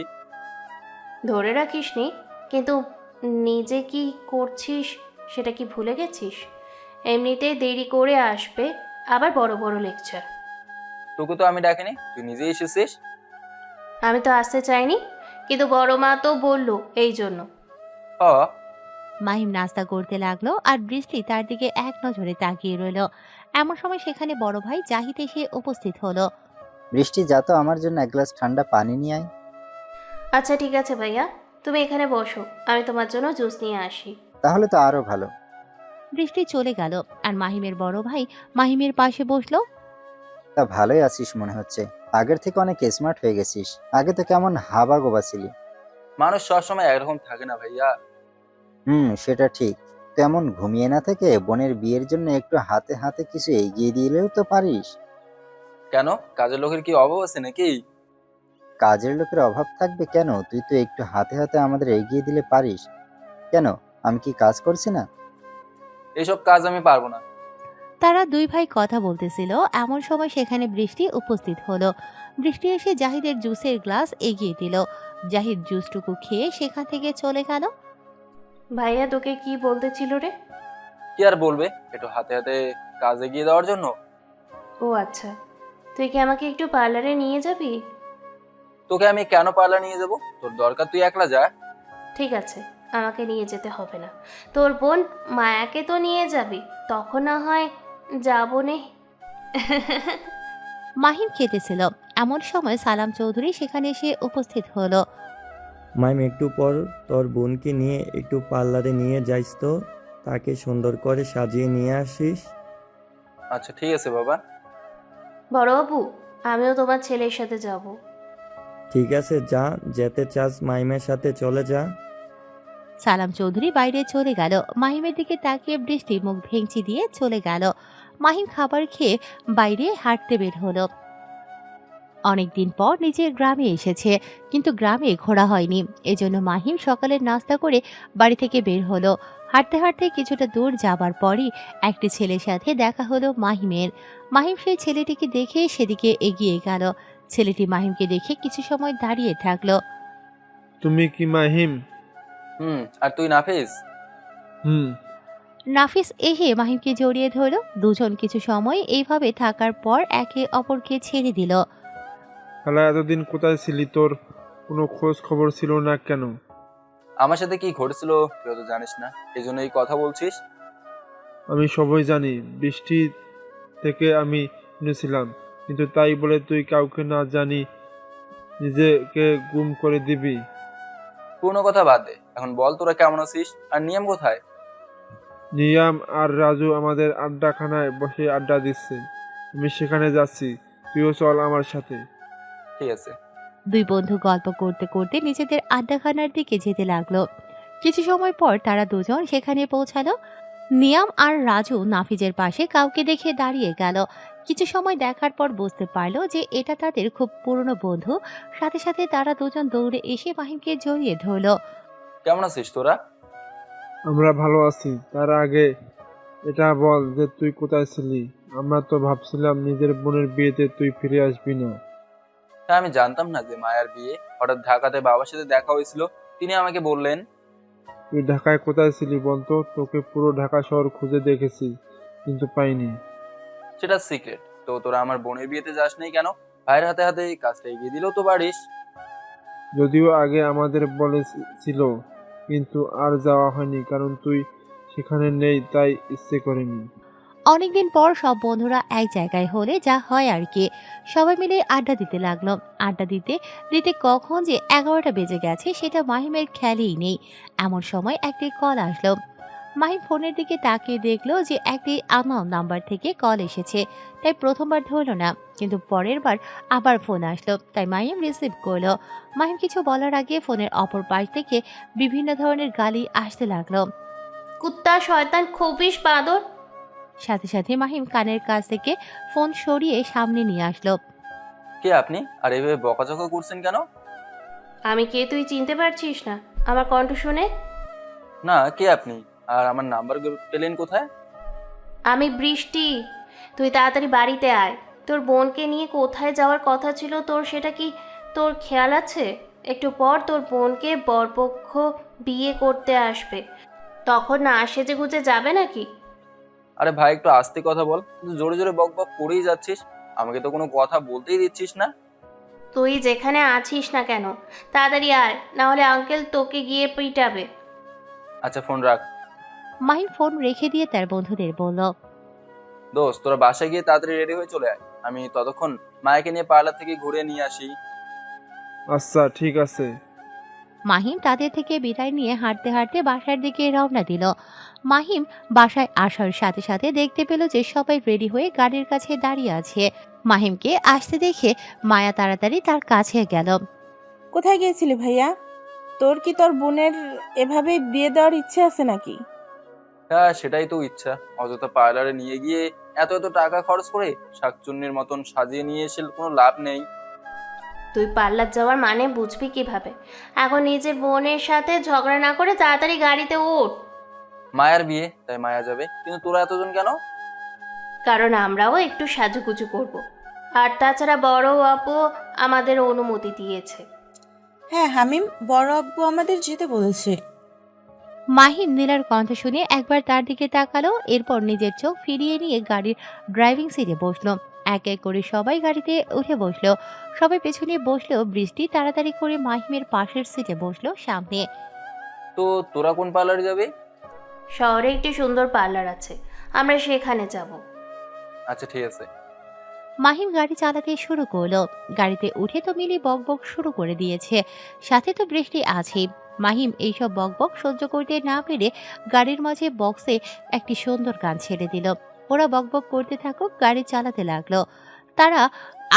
ধরে রাখিসনি, কিন্তু নিজে কি করছিস সেটা কি ভুলে গেছিস? এমনিতেই দেরি করে আসবে, আবার বড় বড় লেকচার। তোকে তো আমি ডাকিনি, তুই নিজেই এসেছিস। আমি তো আসতে চাইনি, কিন্তু বড় মা তো বললো, এই জন্য। মাহিম নাস্তা করতে লাগলো, আর বৃষ্টি তার দিকে এক নজরে তাকিয়ে রইল। এমন সময় সেখানে বড় ভাই জাহিদ এসে উপস্থিত হলো। বৃষ্টি, যা তো আমার জন্য এক গ্লাস ঠান্ডা পানি নিয়ে আয়। আচ্ছা ঠিক আছে ভাইয়া, তুমি এখানে বসো, আমি তোমার জন্য জুস নিয়ে আসি। তাহলে তো আরো ভালো। বৃষ্টি চলে গেল, আর মাহিমের বড় ভাই মাহিমের পাশে বসলো। তা ভালোই আছিস মনে হচ্ছে, আগের থেকে অনেক স্মার্ট হয়ে গেছিস। আগে তো কেমন হাবা গোবা ছিলি। মানুষ সবসময় একরকম থাকে না ভাইয়া। সেটা ঠিক। তেমন ঘুমিয়ে না থেকে বোনের বিয়ের জন্য একটু হাতে হাতে কিছু এগিয়ে দিলেও তো পারিস। কেন, কাজের লোকের কি অভাব আছে নাকি? কাজের লোকের অভাব থাকবে কেন? তুই তো একটু হাতে হাতে আমাদের এগিয়ে দিলে পারিস। কেন, আমি কি কাজ করছি না? এইসব কাজ আমি পারবো না। তারা দুই ভাই কথা বলতেছিল, এমন সময় সেখানে বৃষ্টি উপস্থিত হলো। বৃষ্টি এসে জাহিদের জুসের গ্লাস এগিয়ে দিল। জাহিদ জুসটুকু খেয়ে সেখান থেকে চলে গেল। ভাইয়া তোকে কি বলতেছিল রে? কি আর বলবে, একটু হাতে হাতে কাজে গিয়ে দেওয়ার জন্য। ও আচ্ছা, তুই কি আমাকে একটু পার্লারে নিয়ে যাবি? তোকে আমি কেন পার্লার নিয়ে যাব? তোর দরকার তুই একলা যা। ঠিক আছে, আমাকে নিয়ে যেতে হবে না। তোর বোন মায়াকে তো নিয়ে যাবি, তখন না হয় যাবো নে। মাহিম খেতেছিল, এমন সময় সালাম চৌধুরী সেখানে এসে উপস্থিত হলো। মাইম একটু পর তোর বোনকে নিয়ে একটু পার্লারে নিয়ে যাইস তো, তাকে সুন্দর করে সাজিয়ে নিয়ে আসিস। আচ্ছা ঠিক আছে বাবা। বড়বাবু, আমিও তোমার ছেলের সাথে যাব। ঠিক আছে যা, যেতে চাস মাইমের সাথে চলে যা। সালাম চৌধুরী বাইরে চলে গেল। মাহিমের দিকে তাকিয়ে বৃষ্টি মুখ ভেঙচি দিয়ে চলে গেল। মাহিম খাবার খেয়ে বাইরে হাঁটতে বের হলো। অনেকদিন পর নিজের গ্রামে এসেছে, কিন্তু গ্রামে ঘোরা হয়নি। এজন্য মাহিম সকালের নাস্তা করে বাড়ি থেকে বের হলো। হাঁটতে হাঁটতে কিছুটা দূর যাবার পরই একটি ছেলের সাথে দেখা হলো মাহিমের। মাহিম সেই ছেলেটিকে দেখে সেদিকে এগিয়ে গেল। ছেলেটি মাহিমকে দেখে কিছু সময় দাঁড়িয়ে থাকলো। তুমি কি মাহিম? আর তুই নাফিস? নাফিস এসে মাহিমকে জড়িয়ে ধরল। দুজন কিছু সময় এইভাবে থাকার পর একে অপরকে ছেড়ে দিল। শালা এতদিন কোথায় ছিলি? তোর কোনো খোঁজ খবর ছিল না কেন? আমার সাথে কি ঘটেছিল তুই তো জানিস না, এই জন্য এই কথা বলছিস? আমি সবই জানি, বৃষ্টি থেকে আমি শুনেছিলাম, কিন্তু তাই বলে তুই কাউকে না জানি নিজেকে গুম করে দিবি? পুরনো কথা বাদ দে, এখন বল তোরা কেমন আছিস, আর নিয়ম কোথায়? নিয়াম আর রাজু আমাদের আড্ডাখানায় বসে আড্ডা দিচ্ছে, আমি সেখানে যাচ্ছি, তুইও চল আমার সাথে। ঠিক আছে। দুই বন্ধু গল্প করতে করতে নিজেদের আড্ডাখানার দিকে যেতে লাগলো। কিছু সময় পর তারা দুজন সেখানে পৌঁছালো। নিয়াম আর রাজু নাফিজের পাশে কাউকে দেখে দাঁড়িয়ে গেল। কিছু সময় দেখার পর বুঝতে পারলো যে এটা তাদের খুব পুরনো বন্ধু। সাথে সাথে তারা দুজন দৌড়ে এসে মাহিমকে জড়িয়ে ধরলো। কেমন আছিস তোরা? আমরা ভালো আছি। তার আগে এটা বল যে তুই কোথায় ছিলি? আমরা তো ভাবছিলাম নিজের বোনের বিয়েতে তুই ফিরে আসবি না। তা আমি জানতাম না যে মায়ার বিয়ে। হঠাৎ ঢাকাতে বাবার সাথে দেখা হয়েছিল, তিনি আমাকে বললেন। তুই ঢাকায় কোথায় ছিলি বলতো? তোকে পুরো ঢাকা শহর খুঁজে দেখেছি, কিন্তু পাইনি। সেটা সিক্রেট। তো তোরা আমার বোনের বিয়েতে যাস নাই কেন? ভাইয়ের হাতে হাতে কাজটা এগিয়ে দিলেও তো পারিস। যদিও আগে আমাদের বলেছিল, কিন্তু আর যাওয়া হয়নি, কারণ তুই সেখানে নেই, তাই ইচ্ছে করেনি। অনেকদিন পর সব বন্ধুরা এক জায়গায় হলে যা হয় আর কি, সবাই মিলে আড্ডা দিতে লাগলো। আড্ডা দিতে দিতে কখন যে 11টা বেজে গেছে সেটা মাহিমের খেয়ালই নেই। এমন সময় একটি কল আসলো। মাহিম ফোনের দিকে তাকিয়ে দেখলো যে একটি আননোন নাম্বার থেকে কল এসেছে। তাই প্রথমবার ধরলো না, কিন্তু পরের বার আবার ফোন আসলো, তাই মাহিম রিসিভ করলো। মাহিম কিছু বলার আগে ফোনের অপর পাশ থেকে বিভিন্ন ধরনের গালি আসতে লাগলো। কুত্তা, শয়তান, খবিশ, বাঁদর। সাথে সাথে মাহিম কানের কাছ থেকে ফোন সরিয়ে সামনে নিয়ে আসলো। কে আপনি, আর এইভাবে বকাঝকা করছেন কেন? আমি কে তুই চিনতে পারছিস না আমার কণ্ঠ শুনে? না, কে আপনি, আর আমার নাম্বার পেলেন কোথায়? আমি বৃষ্টি। তুই তাড়াতাড়ি বাড়িতে আয়। তোর বোনকে নিয়ে কোথায় যাওয়ার কথা ছিল তোর, সেটা কি তোর খেয়াল আছে? একটু পর তোর বোনকে বরপক্ষ বিয়ে করতে আসবে, তখন না সেজে গুজে যাবে নাকি? আরে ভাই একটু আস্তে কথা বল, কিন্তু জোরে জোরে বক বক করেই যাচ্ছিস। আমাকে তো কোনো কথা বলতেই দিচ্ছিস না। তুই যেখানে আছিস না কেন, তাড়াতাড়ি আয়, না হলে আঙ্কেল তোকে গিয়ে পিটাবে। আচ্ছা ফোন রাখ। মাহিম ফোন রেখে দিয়ে তার বন্ধুদের বলল, দোস্ত তোরা বাসায় গিয়ে তাড়াতাড়ি রেডি হয়ে চলে আয়, আমি ততক্ষণ মায়াকে নিয়ে পার্লার থেকে ঘুরে নিয়ে আসি। আচ্ছা ঠিক আছে। মাহিম তাদের থেকে বিদায় নিয়ে হাঁটতে হাঁটতে বাসার দিকে রওনা দিল। মাহিম বাসায় আসার সাথে সাথে দেখতে পেল যে সবাই রেডি হয়ে গাড়ির কাছে দাঁড়িয়ে আছে। মাহিমকে আসতে দেখে মায়া তাড়াতাড়ি তার কাছে গেল। কোথায় গিয়েছিলি ভাইয়া? তোর কি তোর বোনের এভাবে বিয়ে দেওয়ার ইচ্ছে আছে নাকি? হ্যাঁ সেটাই তো ইচ্ছা। অযথা পার্লারে নিয়ে গিয়ে এত এত টাকা খরচ করে শাকচুন্নির মতন সাজিয়ে নিয়ে এসে কোনো লাভ নেই। তুই পার্লার যাওয়ার মানে বুঝবি কিভাবে? এখন নিজের বোনের সাথে ঝগড়া না করে তাড়াতাড়ি গাড়িতে ওঠ। মায়ার বিয়ে, তাই মায়া যাবে, কিন্তু তোরা এতজন কেন? কারণ আমরাও একটু সাজুগুজু করব। আর তাছাড়া বড় আপু আমাদের অনুমতি দিয়েছে। হ্যাঁ হামিম, বড় আব্বু আমাদের যেতে বলেছে। মাহিম নীলার কণ্ঠ শুনে একবার তার দিকে তাকালো, এরপর নিজের চোখ ফিরিয়ে নিয়ে গাড়ির ড্রাইভিং সিটে বসলো। এক এক করে সবাই গাড়িতে উঠে বসলো। সবাই পেছনে বসলো। বৃষ্টি তাড়াতাড়ি করে মাহিমের পাশের সিটে বসলো সামনে। তো তোরা কোন পার্লারে যাবে? শহরে একটি সুন্দর পার্লার আছে, আমরা সেখানে যাব। আচ্ছা ঠিক আছে। মাহিম গাড়ি চালাতে শুরু করলো। গাড়িতে উঠে তো মিলি বকবক শুরু করে দিয়েছে, সাথে তো বৃষ্টি আছেই। মাহিম এইসব বকবক সহ্য করতে না পেরে গাড়ির মাঝে বক্সে একটি সুন্দর গান ছেড়ে দিল। ওরা বকবক করতে থাকুক, গাড়ি চালাতে লাগলো। তারা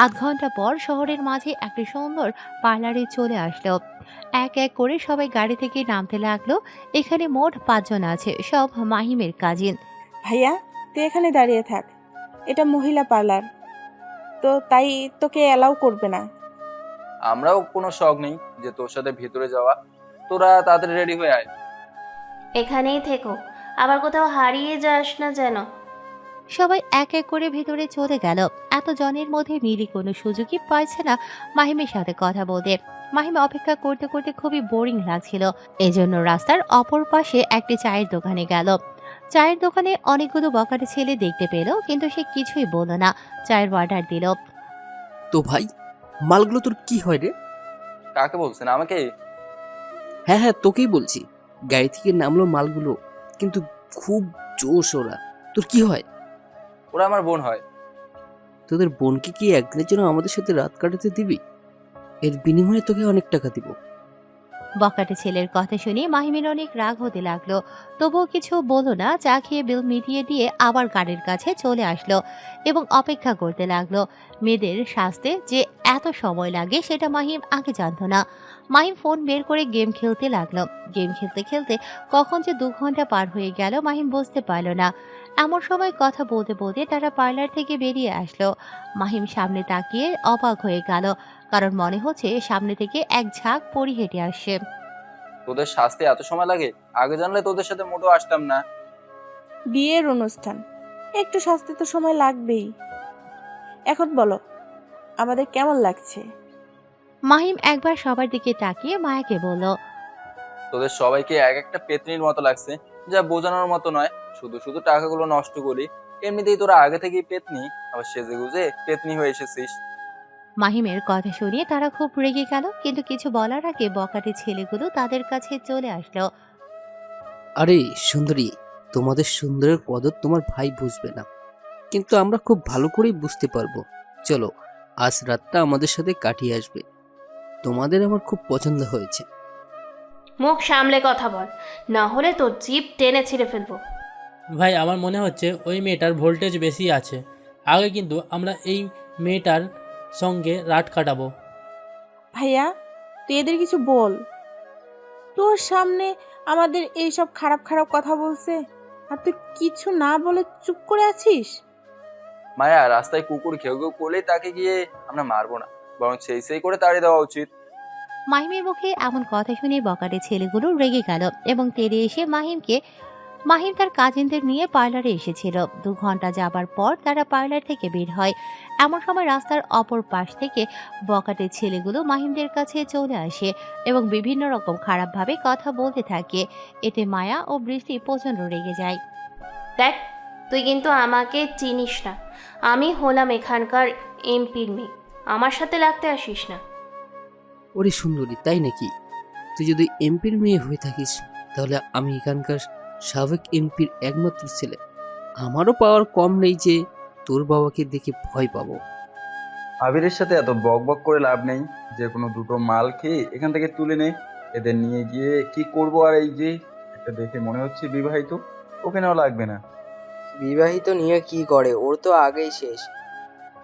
আধ ঘন্টা পর শহরের মাঝে একটি সুন্দর পার্লারে চলে আসলো। এক এক করে সবাই গাড়ি থেকে নামতে লাগলো। এখানে মোট 5 জন আছে, সব মাহিমের কাজিন। ভাইয়া, তুই এখানে দাঁড়িয়ে থাক, এটা মহিলা পার্লার, তো তাই তোকে অ্যালাউ করবে না। আমরাও কোনো শখ নেই যে তোর সাথে ভিতরে যাওয়া। তোরা তাড়াতাড়ি রেডি হয়ে আয়। এখানেই থেকো, আবার কোথাও হারিয়ে যাস না যেন। সবাই এক এক করে ভেতরে চলে গেল। এত জনের মধ্যে মিলি কোনো সুযোগই পাইছে না মাহিমের সাথে কথা বলতে। মাহিম অপেক্ষা করতে করতে খুবই বোরিং লাগছিল। এজন্য রাস্তার অপর পাশে একটি চায়ের দোকানে গেল। চায়ের দোকানে অনেকগুলো বখাটে ছেলে দেখতে পেল, কিন্তু সে কিছুই বলল না। চায়ের অর্ডার দিল। তো ভাই, মালগুলো তোর কি হয় রে? কাকে বলছেন, আমাকে? হ্যাঁ হ্যাঁ, তোকেই বলছি। গাড়ি থেকে নামলো মালগুলো, কিন্তু খুব জোশ ওরা। তোর কি হয়? ওরা আমার বোন হয়। তোদের বোনকে কি একদিনের জন্য আমাদের সাথে রাত কাটাতে দিবি? এর বিনিময়ে তোকে অনেক টাকা দিব। বখাটে ছেলের কথা শুনে মাহিমের অনেক রাগ হতে লাগলো, তবুও কিছু বলল না। চা খেয়ে বিল মিটিয়ে দিয়ে আবার গাড়ির কাছে চলে আসলো এবং অপেক্ষা করতে লাগলো। মেয়েদের সাজতে যে এত সময় লাগে সেটা মাহিম আগে জানতো না। মাহিম ফোন বের করে গেম খেলতে লাগলো। গেম খেলতে খেলতে কখন যে 2 ঘন্টা পার হয়ে গেল মাহিম বুঝতে পারল না। এমন সময় কথা বলতে বলতে তারা পার্লার থেকে বেরিয়ে আসলো। মাহিম সামনে তাকিয়ে অবাক হয়ে গেল, কারণ মনে হচ্ছে সামনে থেকে এক ঝাঁক পরি হেঁটে আসছে। তোদের সাজতে এত সময় লাগে? আগে জানলে তোদের সাথে মোটেও আসতাম না। বিয়ের অনুষ্ঠান, একটু সাজতে তো সময় লাগবেই। এখন বলো, আমাদের কেমন লাগছে? মাহিম একবার সবার দিকে তাকিয়ে মায়াকে বলল, তোদের সবাইকে এক একটা পেতনির মতো লাগছে, যা বোঝানোর মতো নয়। শুধু শুধু টাকাগুলো নষ্ট করি। এমনিতেই তোরা আগে থেকেই পেতনি, আবার সেজে গুজে পেতনি হয়ে এসেছিস। মাহিমের কথা শুনিয়ে তারা খুব রেগে গেল, কিন্তু কিছু বলার আগে বখাটে ছেলেগুলো তাদের কাছে চলে আসলো। আরে সুন্দরী, তোমাদের সুন্দরের কদর তোমার ভাই বুঝবে না, কিন্তু আমরা খুব ভালো করেই বুঝতে পারবো। চলো, আজ রাতটা আমাদের সাথে কাটিয়ে আসবে। তোমাদের আমার খুব পছন্দ হয়েছে। মুখ সামলে কথা বল, না হলে তোর জিভ টেনে ছিঁড়ে ফেলবো। ভাই, আমার মনে হচ্ছে ওই মেয়েটার ভোল্টেজ বেশি আছে। আগে কিন্তু আমরা এই মেয়েটার সঙ্গে রাত কাটাবো। ভাইয়া, তুই এদের কিছু বল। তোর সামনে আমাদের এইসব খারাপ খারাপ কথা বলছে, আর তুই কিছু না বলে চুপ করে আছিস। মায়া, রাস্তায় কুকুর ঘেউ ঘেউ করলে তাকে গিয়ে আমরা মারবো না, বরং সেই সেই করে তাড়িয়ে দেওয়া উচিত। মাহিমের মুখে এমন কথা শুনে বখাটে ছেলেগুলো রেগে গেল এবং তেড়ে এসে মাহিম তার কাজিনদের নিয়ে পার্লারে এসেছিল। 2 ঘন্টা যাবার পর তারা পার্লার থেকে বের হয়। এমন সময় রাস্তার অপর পাশ থেকে বখাটে ছেলেগুলো মাহিমদের কাছে চলে আসে এবং বিভিন্ন রকম খারাপভাবে কথা বলতে থাকে। এতে মায়া ও বৃষ্টি প্রচণ্ড রেগে যায়। দেখ, তুই কিন্তু আমাকে চিনিস না। আমি হলাম এখানকার এমপির মেয়ে, আমার সাথে লাগতে আসিস না। ওরে সুন্দরী, তাই নাকি? তুই যদি এমপির মেয়ে হয়ে থাকিস, তাহলে আমি এখানকার সাবেক এমপির একমাত্র ছেলে। আমারও পাওয়ার কম নেই যে তোর বাবাকে দেখে ভয় পাবো। আবিরের সাথে এত বক বক করে লাভ নেই। যে কোনো দুটো মাল খেয়ে এখান থেকে তুলে নে, এদের নিয়ে গিয়ে কি করব। আর এই যে একটা দেখে মনে হচ্ছে বিবাহিত, ওকে নেওয়া লাগবে না। বিবাহিত নিয়ে কি করে, ওর তো আগেই শেষ।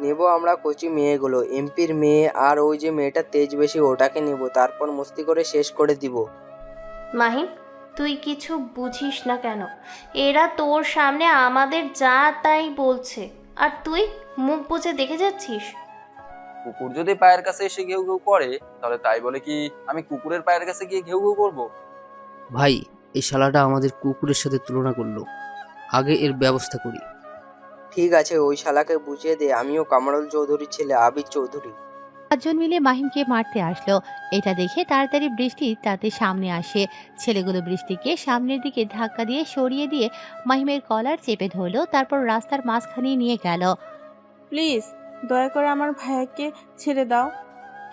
নেব আমরা কচি মেয়েগুলো, এমপির মেয়ে, আর ওই যে মেয়েটা তেজ বেশি ওটাকে নেব, তারপর মস্তি করে শেষ করে দিব। মাহিম, তুই কিছু বুঝিস না কেন? এরা তোর সামনে আমাদের যা তাই বলছে, আর তুই মুখ বুজে দেখে যাচ্ছিস। কুকুর যদি পায়ের কাছে এসে ঘেউ ঘেউ করে, তাহলে তাই বলে কি আমি কুকুরের পায়ের কাছে গিয়ে ঘেউ ঘেউ করবো? ভাই, এই শালাটা আমাদের কুকুরের সাথে তুলনা করলো, আগে এর ব্যবস্থা করি। ঠিক আছে, ওই শালাকে বুঝিয়ে দে আমিও কামরুল চৌধুরীর ছেলে আবির চৌধুরী। পাঁচজন মিলে মাহিমকে মারতে আসলো। এটা দেখে তাড়াতাড়ি বৃষ্টি তাদের সামনে আসে। ছেলেগুলো বৃষ্টিকে সামনের দিকে ধাক্কা দিয়ে সরিয়ে দিয়ে মাহিমের কলার চেপে ধরলো, তারপর রাস্তার মাঝখানে নিয়ে গেল। প্লিজ দয়া করে আমার ভাইকে ছেড়ে দাও,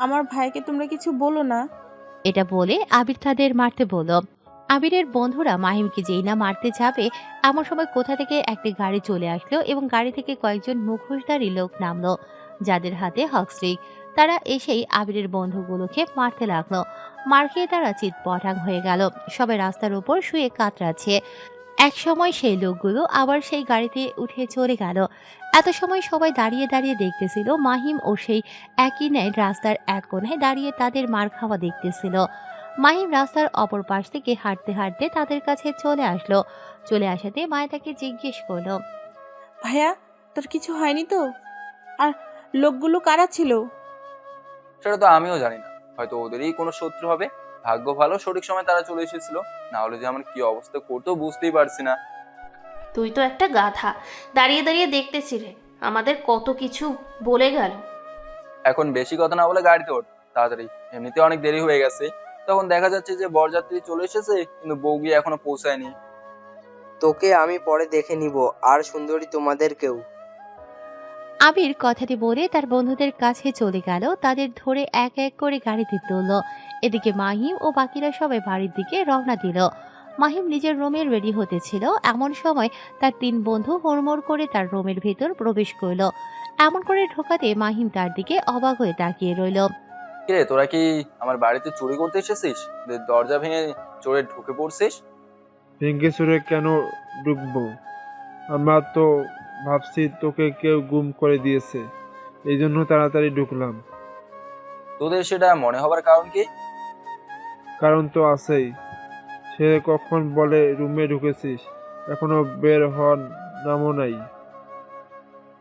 আমার ভাইকে তোমরা কিছু বলো না। এটা বলে আবির তাদের মারতে বলল। আবিরের বন্ধুরা মাহিমকে যেই না মারতে যাবে এমন সময় কোথা থেকে একটি গাড়ি চলে আসলো এবং গাড়ি থেকে কয়েকজন মুখোশধারী লোক নামলো, যাদের হাতে হকস্টিক। তারা এসেই আবিরের বন্ধুগুলোকে মারতে লাগলো। মার খেয়ে তারা চিৎপটাং হয়ে গেল। সবাই রাস্তার উপর শুয়ে কাতরাচ্ছে। এক সময় সেই লোকগুলো আবার সেই গাড়িতে উঠে চলে গেল। এত সময় সবাই দাঁড়িয়ে দাঁড়িয়ে দেখতেছিল মাহিম ও সেই একই ন্যায় রাস্তার এক কোণায় দাঁড়িয়ে তাদের মার খাওয়া দেখতেছিল। মাহিম রাস্তার অপর পাশ থেকে হাঁটতে হাঁটতে তাদের কাছে চলে আসলো। চলে আসাতে মায়া তাকে জিজ্ঞেস করলো, ভাইয়া তোর কিছু হয়নি তো? আর লোকগুলো কারা ছিল? সেটা তো আমিও জানি না, হয়তো ওদেরই কোনো শত্রু হবে। ভাগ্য ভালো সঠিক সময় তারা চলে এসেছিল, না হলে যে আমার কি অবস্থা করতো বুঝতেই পারছি না। তুই তো একটা গাধা, দাঁড়িয়ে দাঁড়িয়ে দেখতেছিলে, আমাদের কত কিছু বলে গেল। এখন বেশি কথা না বলে গাড়িতে ওঠ তাড়াতাড়ি, এমনিতে অনেক দেরি হয়ে গেছে। তখন দেখা যাচ্ছে যে বরযাত্রী চলে এসেছে কিন্তু বউ গিয়ে এখনো পৌঁছায়নি। তোকে আমি পরে দেখে নিব, আর সুন্দরী তোমাদেরকেও। আবির কথাটি বলে তার বন্ধুদের কাছে চলে গেল। তাদের ধরে এক এক করে গাড়িতে তুলল। এদিকে মাহিম ও বাকিরা সবাই বাড়ির দিকে রওনা দিল। মাহিম নিজের রুমে রেডি হতেছিল, এমন সময় তার তিন বন্ধু হুড়মুড় করে তার রুমের ভেতর প্রবেশ করল। এমন করে ঢোকাতে মাহিম তার দিকে অবাক হয়ে তাকিয়ে রইল। কিরে, তোরা কি আমার বাড়িতে চুরি করতে এসেছিস? দরজা ভেঙে চোরে ঢুকে পড়ছিস? ভেঙ্গে সুরে কেন ঢুকবো? আমরা তো ভাবছি তোকে কেউ গুম করে দিয়েছে, এই জন্য তাড়াতাড়ি ঢুকলাম। তোদের সেটা মনে হবার কারণ কি? কারণ তো আছেই। সে কখন বলে রুমে ঢুকেছিস, এখনো বের হওয়ার নামও নাই।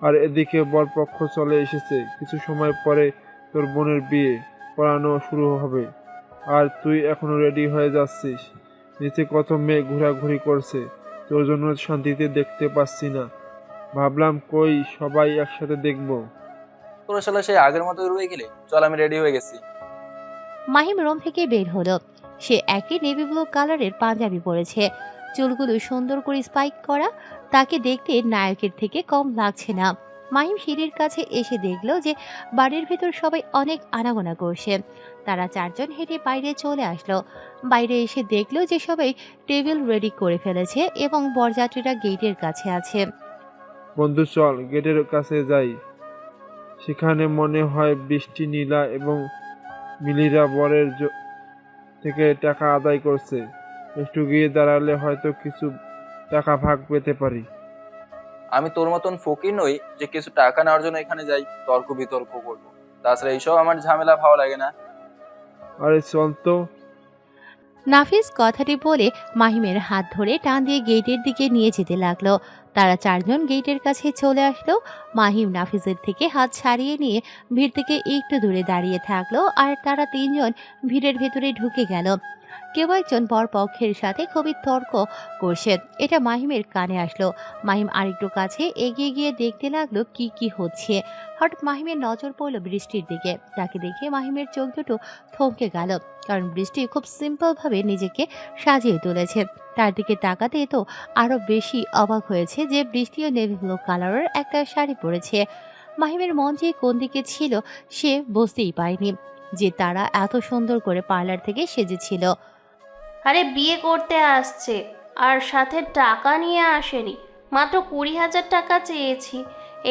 আর এদিকে বরপক্ষ চলে এসেছে, কিছু সময় পরে তোর বোনের বিয়ে পড়ানো শুরু হবে, আর তুই এখনো রেডি হয়ে যাচ্ছিস। নিচে কত মেয়ে ঘোরাঘুরি করছে, তোর জন্য শান্তিতে দেখতে পাচ্ছি না। ভাবলাম কই সবাই একসাথে দেখবো। তোরা শালা সেই আগের মতো রয়ে গেলে। চল, আমি রেডি হয়ে গেছি। মাহিম রুম থেকে বের হলো। সে একই নেভি ব্লু কালারের পাঞ্জাবি পরেছে, চুলগুলো সুন্দর করে স্পাইক করা। তাকে দেখতে নায়কের থেকে কম লাগছে না। মাহিম সিঁড়ির কাছে এসে দেখলো যে বাড়ির ভেতর সবাই অনেক আনাগোনা করছে। তারা চারজন হেঁটে বাইরে চলে আসলো। বাইরে এসে দেখলো যে সবাই টেবিল রেডি করে ফেলেছে এবং বরযাত্রীরা গেটের কাছে আছে। বন্ধু চল গেটের কাছে যাই, সেখানে মনে হয় বৃষ্টি, নীলা এবং মিলিরা বরের থেকে টাকা আদায় করছে। একটু গিয়ে দাঁড়ালে হয়তো কিছু টাকা ভাগ পেতে পারি। আমি তোর মতন ফকির নই যে কিছু টাকা নেওয়ার জন্য এখানে যাই তর্ক বিতর্ক করবো। তাছাড়া এইসব আমার ঝামেলা ভালো লাগে না। আরে চল তো। নাফিস কথাটি বলে মাহিমের হাত ধরে টান দিয়ে গেটের দিকে নিয়ে যেতে লাগলো। তারা চারজন গেটের কাছে চলে আসলো। মাহিম নাফিসের থেকে হাত ছাড়িয়ে নিয়ে ভিড় থেকে একটু দূরে দাঁড়িয়ে থাকলো, আর তারা তিনজন ভিড়ের ভেতরে ঢুকে গেল। কেউ একজন বরপক্ষের সাথে খুবই তর্ক করছে, এটা মাহিমের কানে আসলো। মাহিম আরেকটু কাছে এগিয়ে গিয়ে দেখতে লাগলো কি কি হচ্ছে। হঠাৎ মাহিমের নজর পড়লো বৃষ্টির দিকে। তাকে দেখে মাহিমের চোখ দুটো থমকে গেল, কারণ বৃষ্টি খুব সিম্পলভাবে নিজেকে সাজিয়ে তুলেছে। তার দিকে তাকাতে তো আরো বেশি অবাক হয়েছে যে বৃষ্টিও নেভি ব্লু কালারের একটা শাড়ি পরেছে। মাহিমের মন যে কোন দিকে ছিল সে বুঝতেই পারেনি যে তারা এত সুন্দর করে পার্লার থেকে সেজেছিল। আরে বিয়ে করতে আসছে, আর সাথে টাকা নিয়ে আসেনি। মাত্র 20,000 টাকা চেয়েছি,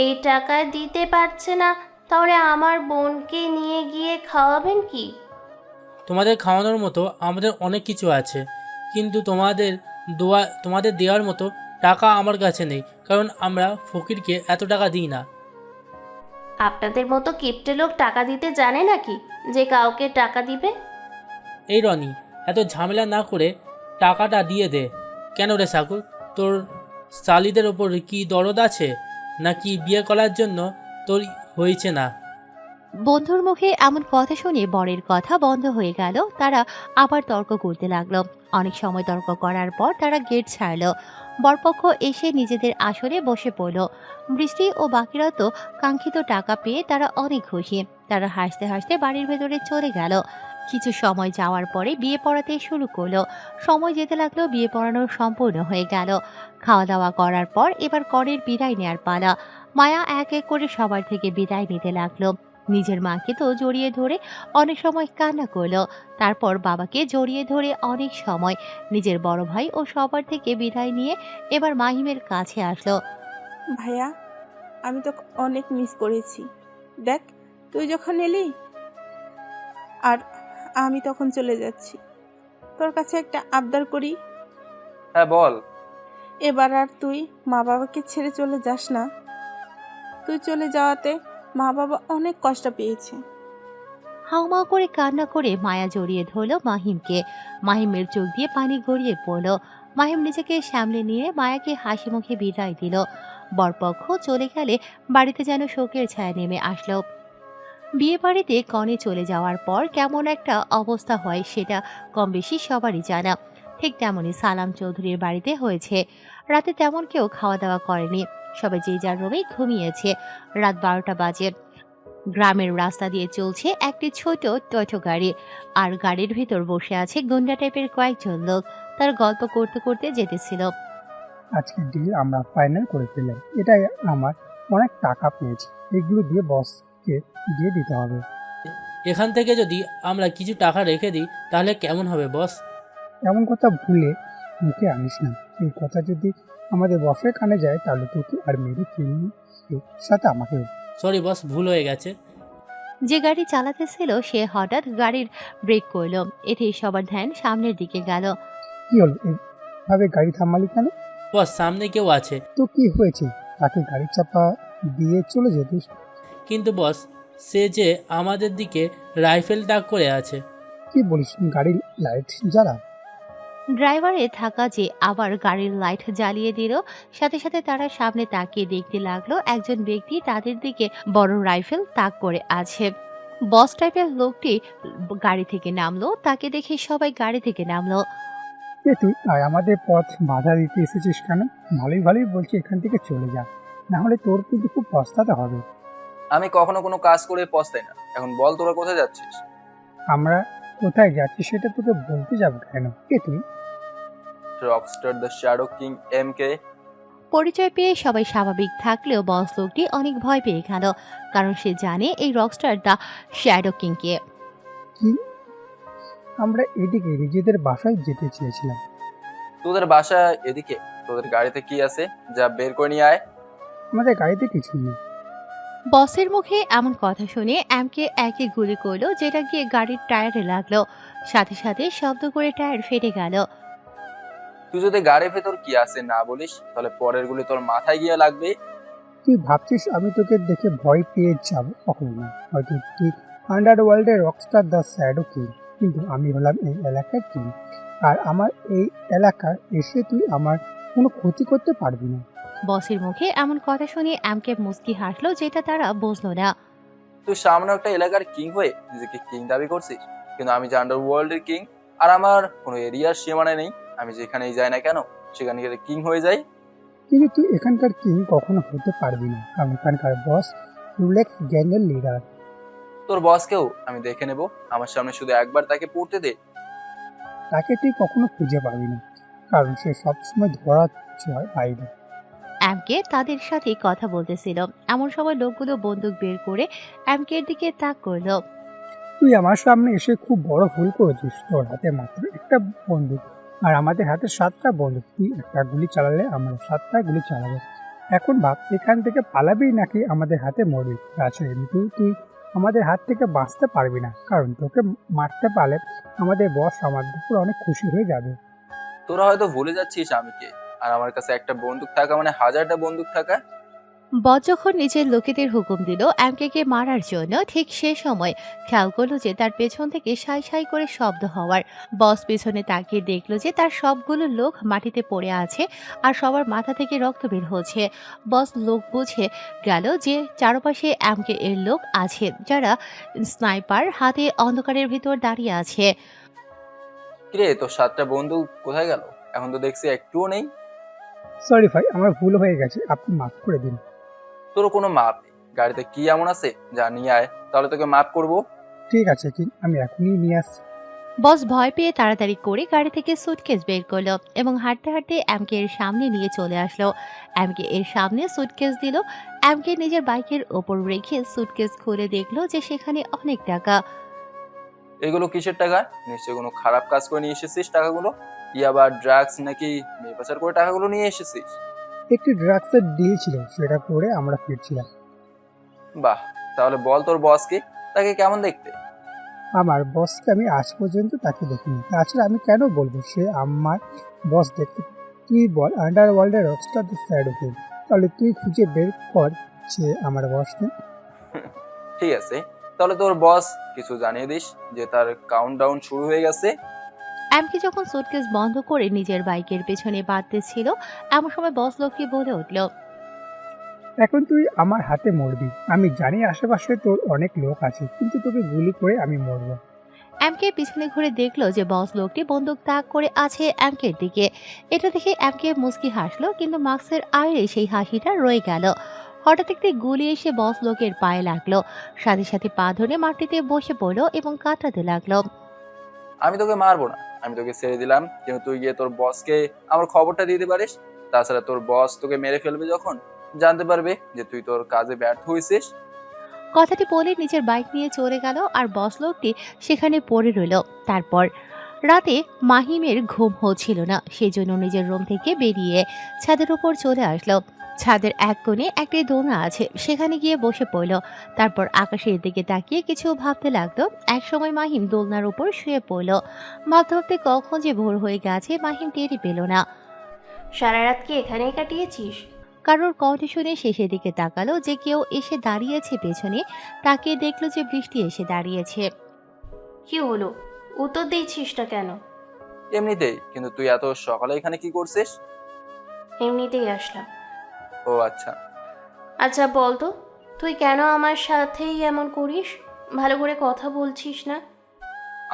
এই টাকায় দিতে পারছে না, তাহলে আমার বোনকে নিয়ে গিয়ে খাওয়াবেন কি? তোমাদের খাওয়ানোর মতো আমাদের অনেক কিছু আছে, কিন্তু তোমাদের দেওয়ার মতো টাকা আমার কাছে নেই, কারণ আমরা ফকিরকে এত টাকা দিই না। আপনাদের মতো কিপটে লোক টাকা দিতে জানে নাকি যে কাউকে টাকা দিবে? এই রনি, এত ঝামেলা না করে টাকাটা দিয়ে দে। কেন রে সাকুর, তোর শালিদের ওপর কি দরদ আছে নাকি বিয়ে করার জন্য তোর হয়েছে না? বন্ধুর মুখে এমন কথা শুনে বরের কথা বন্ধ হয়ে গেল। তারা আবার তর্ক করতে লাগলো। অনেক সময় তর্ক করার পর তারা গেট ছাড়লো। বরপক্ষ এসে নিজেদের আসরে বসে পড়ল। বৃষ্টি ও বাকিরা তো কাঙ্ক্ষিত টাকা পেয়ে তারা অনেক খুশি। তারা হাসতে হাসতে বাড়ির ভেতরে চলে গেল। কিছু সময় যাওয়ার পরে বিয়ে পড়াতে শুরু করলো। সময় যেতে লাগলো, বিয়ে পড়ানো সম্পূর্ণ হয়ে গেল। খাওয়া দাওয়া করার পর এবার করের বিদায় নেয়ার পালা। মায়া এক এক করে সবার থেকে বিদায় নিতে লাগলো। নিজের মাকে তো জড়িয়ে ধরে অনেক সময় কান্না করলো। তারপর বাবাকে জড়িয়ে ধরে অনেক সময় নিজের বড় ভাই ও সবার থেকে বিদায় নিয়ে এবার মাহিমের কাছে আসলো। ভাইয়া, আমি তো অনেক মিস করেছি। দেখ, তুই যখন এলি আর আমি তখন চলে যাচ্ছি, তোর কাছে একটা আবদার করি। হ্যাঁ বল। এবার আর তুই মা বাবাকে ছেড়ে চলে যাস না। তুই চলে যাওয়াতে মা বাবা অনেক কষ্ট পেয়েছে। হাউমাউ করে কান্না করে মায়া জড়িয়ে ধরলো মাহিমকে। মাহিমের চোখ দিয়ে পানি গড়িয়ে পড়ল। মাহিম নিজেকে সামলে নিয়ে মায়াকে হাসি মুখে বিদায় দিল। বরপক্ষ চলে গেলে বাড়িতে যেন শোকের ছায়া নেমে আসলো। বিয়ে বাড়িতে কনে চলে যাওয়ার পর কেমন একটা অবস্থা হয় সেটা কম বেশি সবারই জানা। ঠিক তেমনই সালাম চৌধুরীর বাড়িতে হয়েছে। রাতে তেমন কেউ খাওয়া দাওয়া করেনি, সবাই যে যার রুমে ঘুমিয়েছে। রাত 12টা বাজে। গ্রামের রাস্তা দিয়ে চলছে একটি ছোট টয়টো গাড়ি, আর গাড়ির ভিতর বসে আছে গুন্ডা টাইপের কয়েকজন লোক। তার গল্প করতে করতে যেতেছিল। আজকের ডিল আমরা ফাইনাল করে ফেললাম। এটাই আমার অনেক টাকা পেয়েছি, এগুলো দিয়ে বসকে দিয়ে দিতে হবে। এখান থেকে যদি আমরা কিছু টাকা রেখে দিই তাহলে কেমন হবে বস? এমন কথা ভুলে মুখে আনিস না। এই কথা যদি আমাদের বসের কানে যায় তাহলে তোকে আর মেরে ফেলবি, সাথে আমাকেও। সরি বস, ভুল হয়ে গেছে। যে গাড়ি চালাতেছিল সে হঠাৎ গাড়ির ব্রেক করলো। এতেই সবার ধ্যান সামনের দিকে গেল। কি হলো, এইভাবে গাড়ি থামালি কেন? বস, সামনে কেউ আছে। তো কি হয়েছে? তাকে গাড়ি চাপা দিয়ে চলে যেতিস। কিন্তু বস, সে যে আমাদের দিকে রাইফেল তাক করে আছে। কি বলিস? গাড়ির লাইট জ্বালা। ড্রাইভারে থাকা যে আবার গাড়ির লাইট জ্বালিয়ে দিল। সাথে সাথে তারা সামনে তাকিয়ে দেখতে লাগলো একজন ব্যক্তি তাদের দিকে বড় রাইফেল তাক করে আছে। বস টাইপের লোকটি গাড়ি থেকে নামলো। তাকে দেখে সবাই গাড়ি থেকে নামলো। তুই আর আমাদের পথ বাধা দিতে এসেছিস কেন? ভালোই ভালোই বলছি এখান থেকে চলে যা, না হলে তোর কিন্তু খুব পস্তাতে হবে। আমি কখনো কোনো কাজ করে পস্তাই না। এখন বল তোরা কোথায় যাচ্ছিস? আমরা কোথায় যাচ্ছি সেটা তোকে বলতে যাবো কেন? কে তুই? Rockstar the shadow king MK। পরিচয় পেয়ে সবাই স্বাভাবিক থাকলেও বস লোকটি অনেক ভয় পেয়ে গেল, কারণ সে জানে এই রকস্টার দ্য শ্যাডো কিংকে। কি? আমরা এদিকে নিজেদের বাসায় যেতে চেয়েছিলাম। তোদের বাসা এদিকে? তোদের গাড়িতে কি আছে? যা বের করে নিয়ে আয়। আমাদের গাড়িতে কিছু নেই। বসের মুখে এমন কথা শুনে এমকে একে গুলি করলো, যেটা গিয়ে গাড়ির টায়ারে লাগলো। সাথে সাথে শব্দ করে টায়ার ফেটে গেল। তুই যদি গাড়ির ভেতর কি আছে না বলিস তাহলে পরের গুলি তোর মাথায় গিয়ে লাগবে। তুই ভাবছিস আমি তোকে দেখে ভয় পেয়ে যাবো? কখনো না। হয়তো তুই আন্ডারওয়ার্ল্ডের রকস্টার দ্য শ্যাডো কিং, কিন্তু আমি হলাম এই এলাকার কিং। আর আমার এই এলাকায় এসে তুই আমার কোনো ক্ষতি করতে পারবি না। বসের মুখে এমন কথা শুনে এমকে মুস্কি হাসলো, যেটা তারা বুঝলো না। তুই সামনে একটা এলাকার কিং হয়ে নিজেকে কিং দাবি করছিস, কিন্তু আমি যে আন্ডারওয়ার্ল্ডের কিং। আর আমার কোনো এরিয়ার সীমানা নেই। আমি যেখানেই যাই না কেন সেখানে গেলে কিং হয়ে যাই। কিন্তু তুই এখানকার কিং কখনো হতে পারবি না, কারণ এখানকার বস রুলেক্স গ্যাংয়ের লিডার। তোর বসকেও আমি দেখে নেব। আমার সামনে শুধু একবার তাকে পড়তে দে। তাকে তুই কখনো খুঁজে পাবি না, কারণ সে সবসময় ধরা ছোঁয়ার বাইরে। এমকে তাদের সাথে কথা বলতেছিল, এমন সময় লোকগুলো বন্দুক বের করে এমকের দিকে তাক করলো। তুই আমার সামনে এসে খুব বড় ভুল করেছিস। তোর হাতে মাত্র একটা বন্দুক আর আমাদের হাতে 7টা বন্দুক। তুই একটা গুলি চালালে আমরা 7টা গুলি চালাবো। এখন ভাব, এখান থেকে পালাবি নাকি আমাদের হাতে মরবি? তাছাড়া এমনিতেও তুই আমাদের হাত থেকে বাঁচতে পারবি না, কারণ তোকে মারতে পারলে আমাদের বস আমাদের উপর অনেক খুশি হয়ে যাবে। তোরা হয়তো ভুলে যাচ্ছিস আমি কে। আর আমার কাছে একটা বন্দুক থাকা মানে 1000টা বন্দুক থাকা। বস যখন নিজের লোকেদের হুকুম দিল এমকেকে মারার জন্য, ঠিক সে সময় খেয়াল করলো যে তার পেছন থেকে সাই সাই করে শব্দ হওয়ার। বস পেছনে তাকিয়ে দেখলো যে তার সবগুলো লোক মাটিতে পড়ে আছে আর সবার মাথা থেকে রক্ত বের হচ্ছে। বস লোক বুঝে গেল যে চারপাশে এমকে এর লোক আছে, যারা স্নাইপার হাতে অন্ধকারের ভিতর দাঁড়িয়ে আছে। কিরে, তোর 7টা বন্ধু কোথায় গেল? এখন তো দেখছি একটুও নেই। সরি ভাই, আমার ভুল হয়ে গেছে, আপনি মাফ করে দিন। তোর কোনো মাপ নেই। গাড়িতে কি এমন আছে যা নিয়ে আয়, তাহলে তোকে মাপ করব। ঠিক আছে, কি আমি এখনই নিয়ে আসছি। বস ভয় পেয়ে তাড়াতাড়ি করে গাড়ি থেকে সুটকেস বের করলো এবং হাঁটতে হাঁটতে এমকে এর সামনে নিয়ে চলে আসলো। এমকে এর সামনে সুটকেস দিল। এমকে নিজের বাইকের ওপর রেখে সুটকেস খুলে দেখলো যে সেখানে অনেক টাকা। এগুলো কিসের টাকা? নিশ্চয়ই কোনো খারাপ কাজ করে নিয়ে এসেছিস টাকাগুলো। ইয়াবা, ড্রাগস নাকি মেয়ে পাচার করে টাকাগুলো নিয়ে এসেছিস? একটি ড্রাগসের ডিল ছিল, সেটা করে আমরা ফিরছিলাম। বাহ, তাহলে বল তোর বসকে, তাকে কেমন দেখতে? আমার বসকে আমি আজ পর্যন্ত তাকে দেখিনি, তাছাড়া আমি কেন বলবো সে আমার বস দেখতে। তুই বল, আন্ডারওয়ার্ল্ডের রকস্টারদের স্যাড ওকে, তাহলে তুই খুঁজে বের কর যে আমার বস নেই। ঠিক আছে, তাহলে তোর বস কিছু জানিয়ে দিস যে তার কাউন্টডাউন শুরু হয়ে গেছে। এমকে যখন সুটকেস বন্ধ করে নিজের বাইকের পেছনে বাঁধতে ছিল, এমন সময় বস লোকটি বলে উঠল, এখন তুই আমার হাতে মরবি। আমি জানি আশেপাশে তোর অনেক লোক আছে, কিন্তু তোকে গুলি করে আমি মরবো। এমকে পিছনে ঘুরে দেখলো যে বস লোকটি বন্দুক তাক করে আছে এমকের দিকে। এটা দেখে এমকে মুচকি হাসলো, কিন্তু মাস্কের আড়ে সেই হাসিটা রয়ে গেল। হঠাৎ একটি গুলি এসে বস লোকের পায়ে লাগলো, সাথে সাথে পা ধরে মাটিতে বসে পড়লো এবং কাতরাতে লাগলো। আমি তোকে মারবো না, আমি তোকে ছেড়ে দিলাম, কিন্তু তুই গিয়ে তোর বসকে আমার খবরটা দিতে পারিস। তাছাড়া তোর বস তোকে মেরে ফেলবে যখন, জানতে পারবে যে তুই তোর কাজে ব্যর্থ হয়েছিস। কথাটি বলে নিজের বাইক নিয়ে চলে গেল আর বস লোকটি সেখানে পড়ে রইল। তারপর রাতে মাহিমের ঘুম হচ্ছিল না, সেই জন্য নিজের রুম থেকে বেরিয়ে ছাদের উপর চলে আসলো। ছাদের এক কোণে একটি দোলনা আছে, সেখানে গিয়ে বসে পড়ল। তারপর আকাশের দিকে তাকিয়ে কিছু ভাবতে লাগলো। একসময় মাহিম দোলনার উপর শুয়ে পড়ল। ভাবতে ভাবতে কখন যে ভোর হয়ে গেছে মাহিম টেরই পেল না। সারা রাত কি এখানেই কাটিয়েছিস? কারোর কণ্ঠ শুনে শেষের দিকে তাকালো যে কেউ এসে দাঁড়িয়েছে পেছনে। তাকিয়ে দেখলো যে বৃষ্টি এসে দাঁড়িয়েছে। কি হলো, উত্তর দিচ্ছিস না কেন? এমনিতেই, কিন্তু তুই এত সকালে এখানে কি করছিস? এমনিতেই আসলাম। ও আচ্ছা। আচ্ছা বলতো, তুই কেন আমার সাথেই এমন করিস? ভালো করে কথা বলছিস না।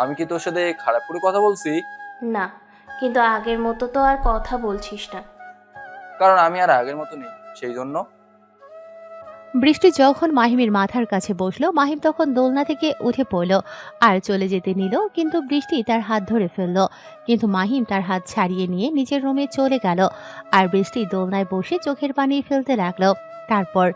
আমি কি তোর সাথে খারাপ করে কথা বলছি? না, কিন্তু আগের মতো তো আর কথা বলছিস না। কারণ আমি আর আগের মতো নেই, সেই জন্য। বৃষ্টি যখন মাহিমের মাথার কাছে বসলো, মাহিম তখন দোলনা থেকে উঠে পড়ল আর চলে যেতে নিল, কিন্তু বৃষ্টি তার হাত ধরে ফেলল। কিন্তু মাহিম তার হাত ছাড়িয়ে নিয়ে নিজের রুমে চলে গেল আর বৃষ্টি দোলনায় বসে চোখের পানি ফেলতে লাগলো। তারপর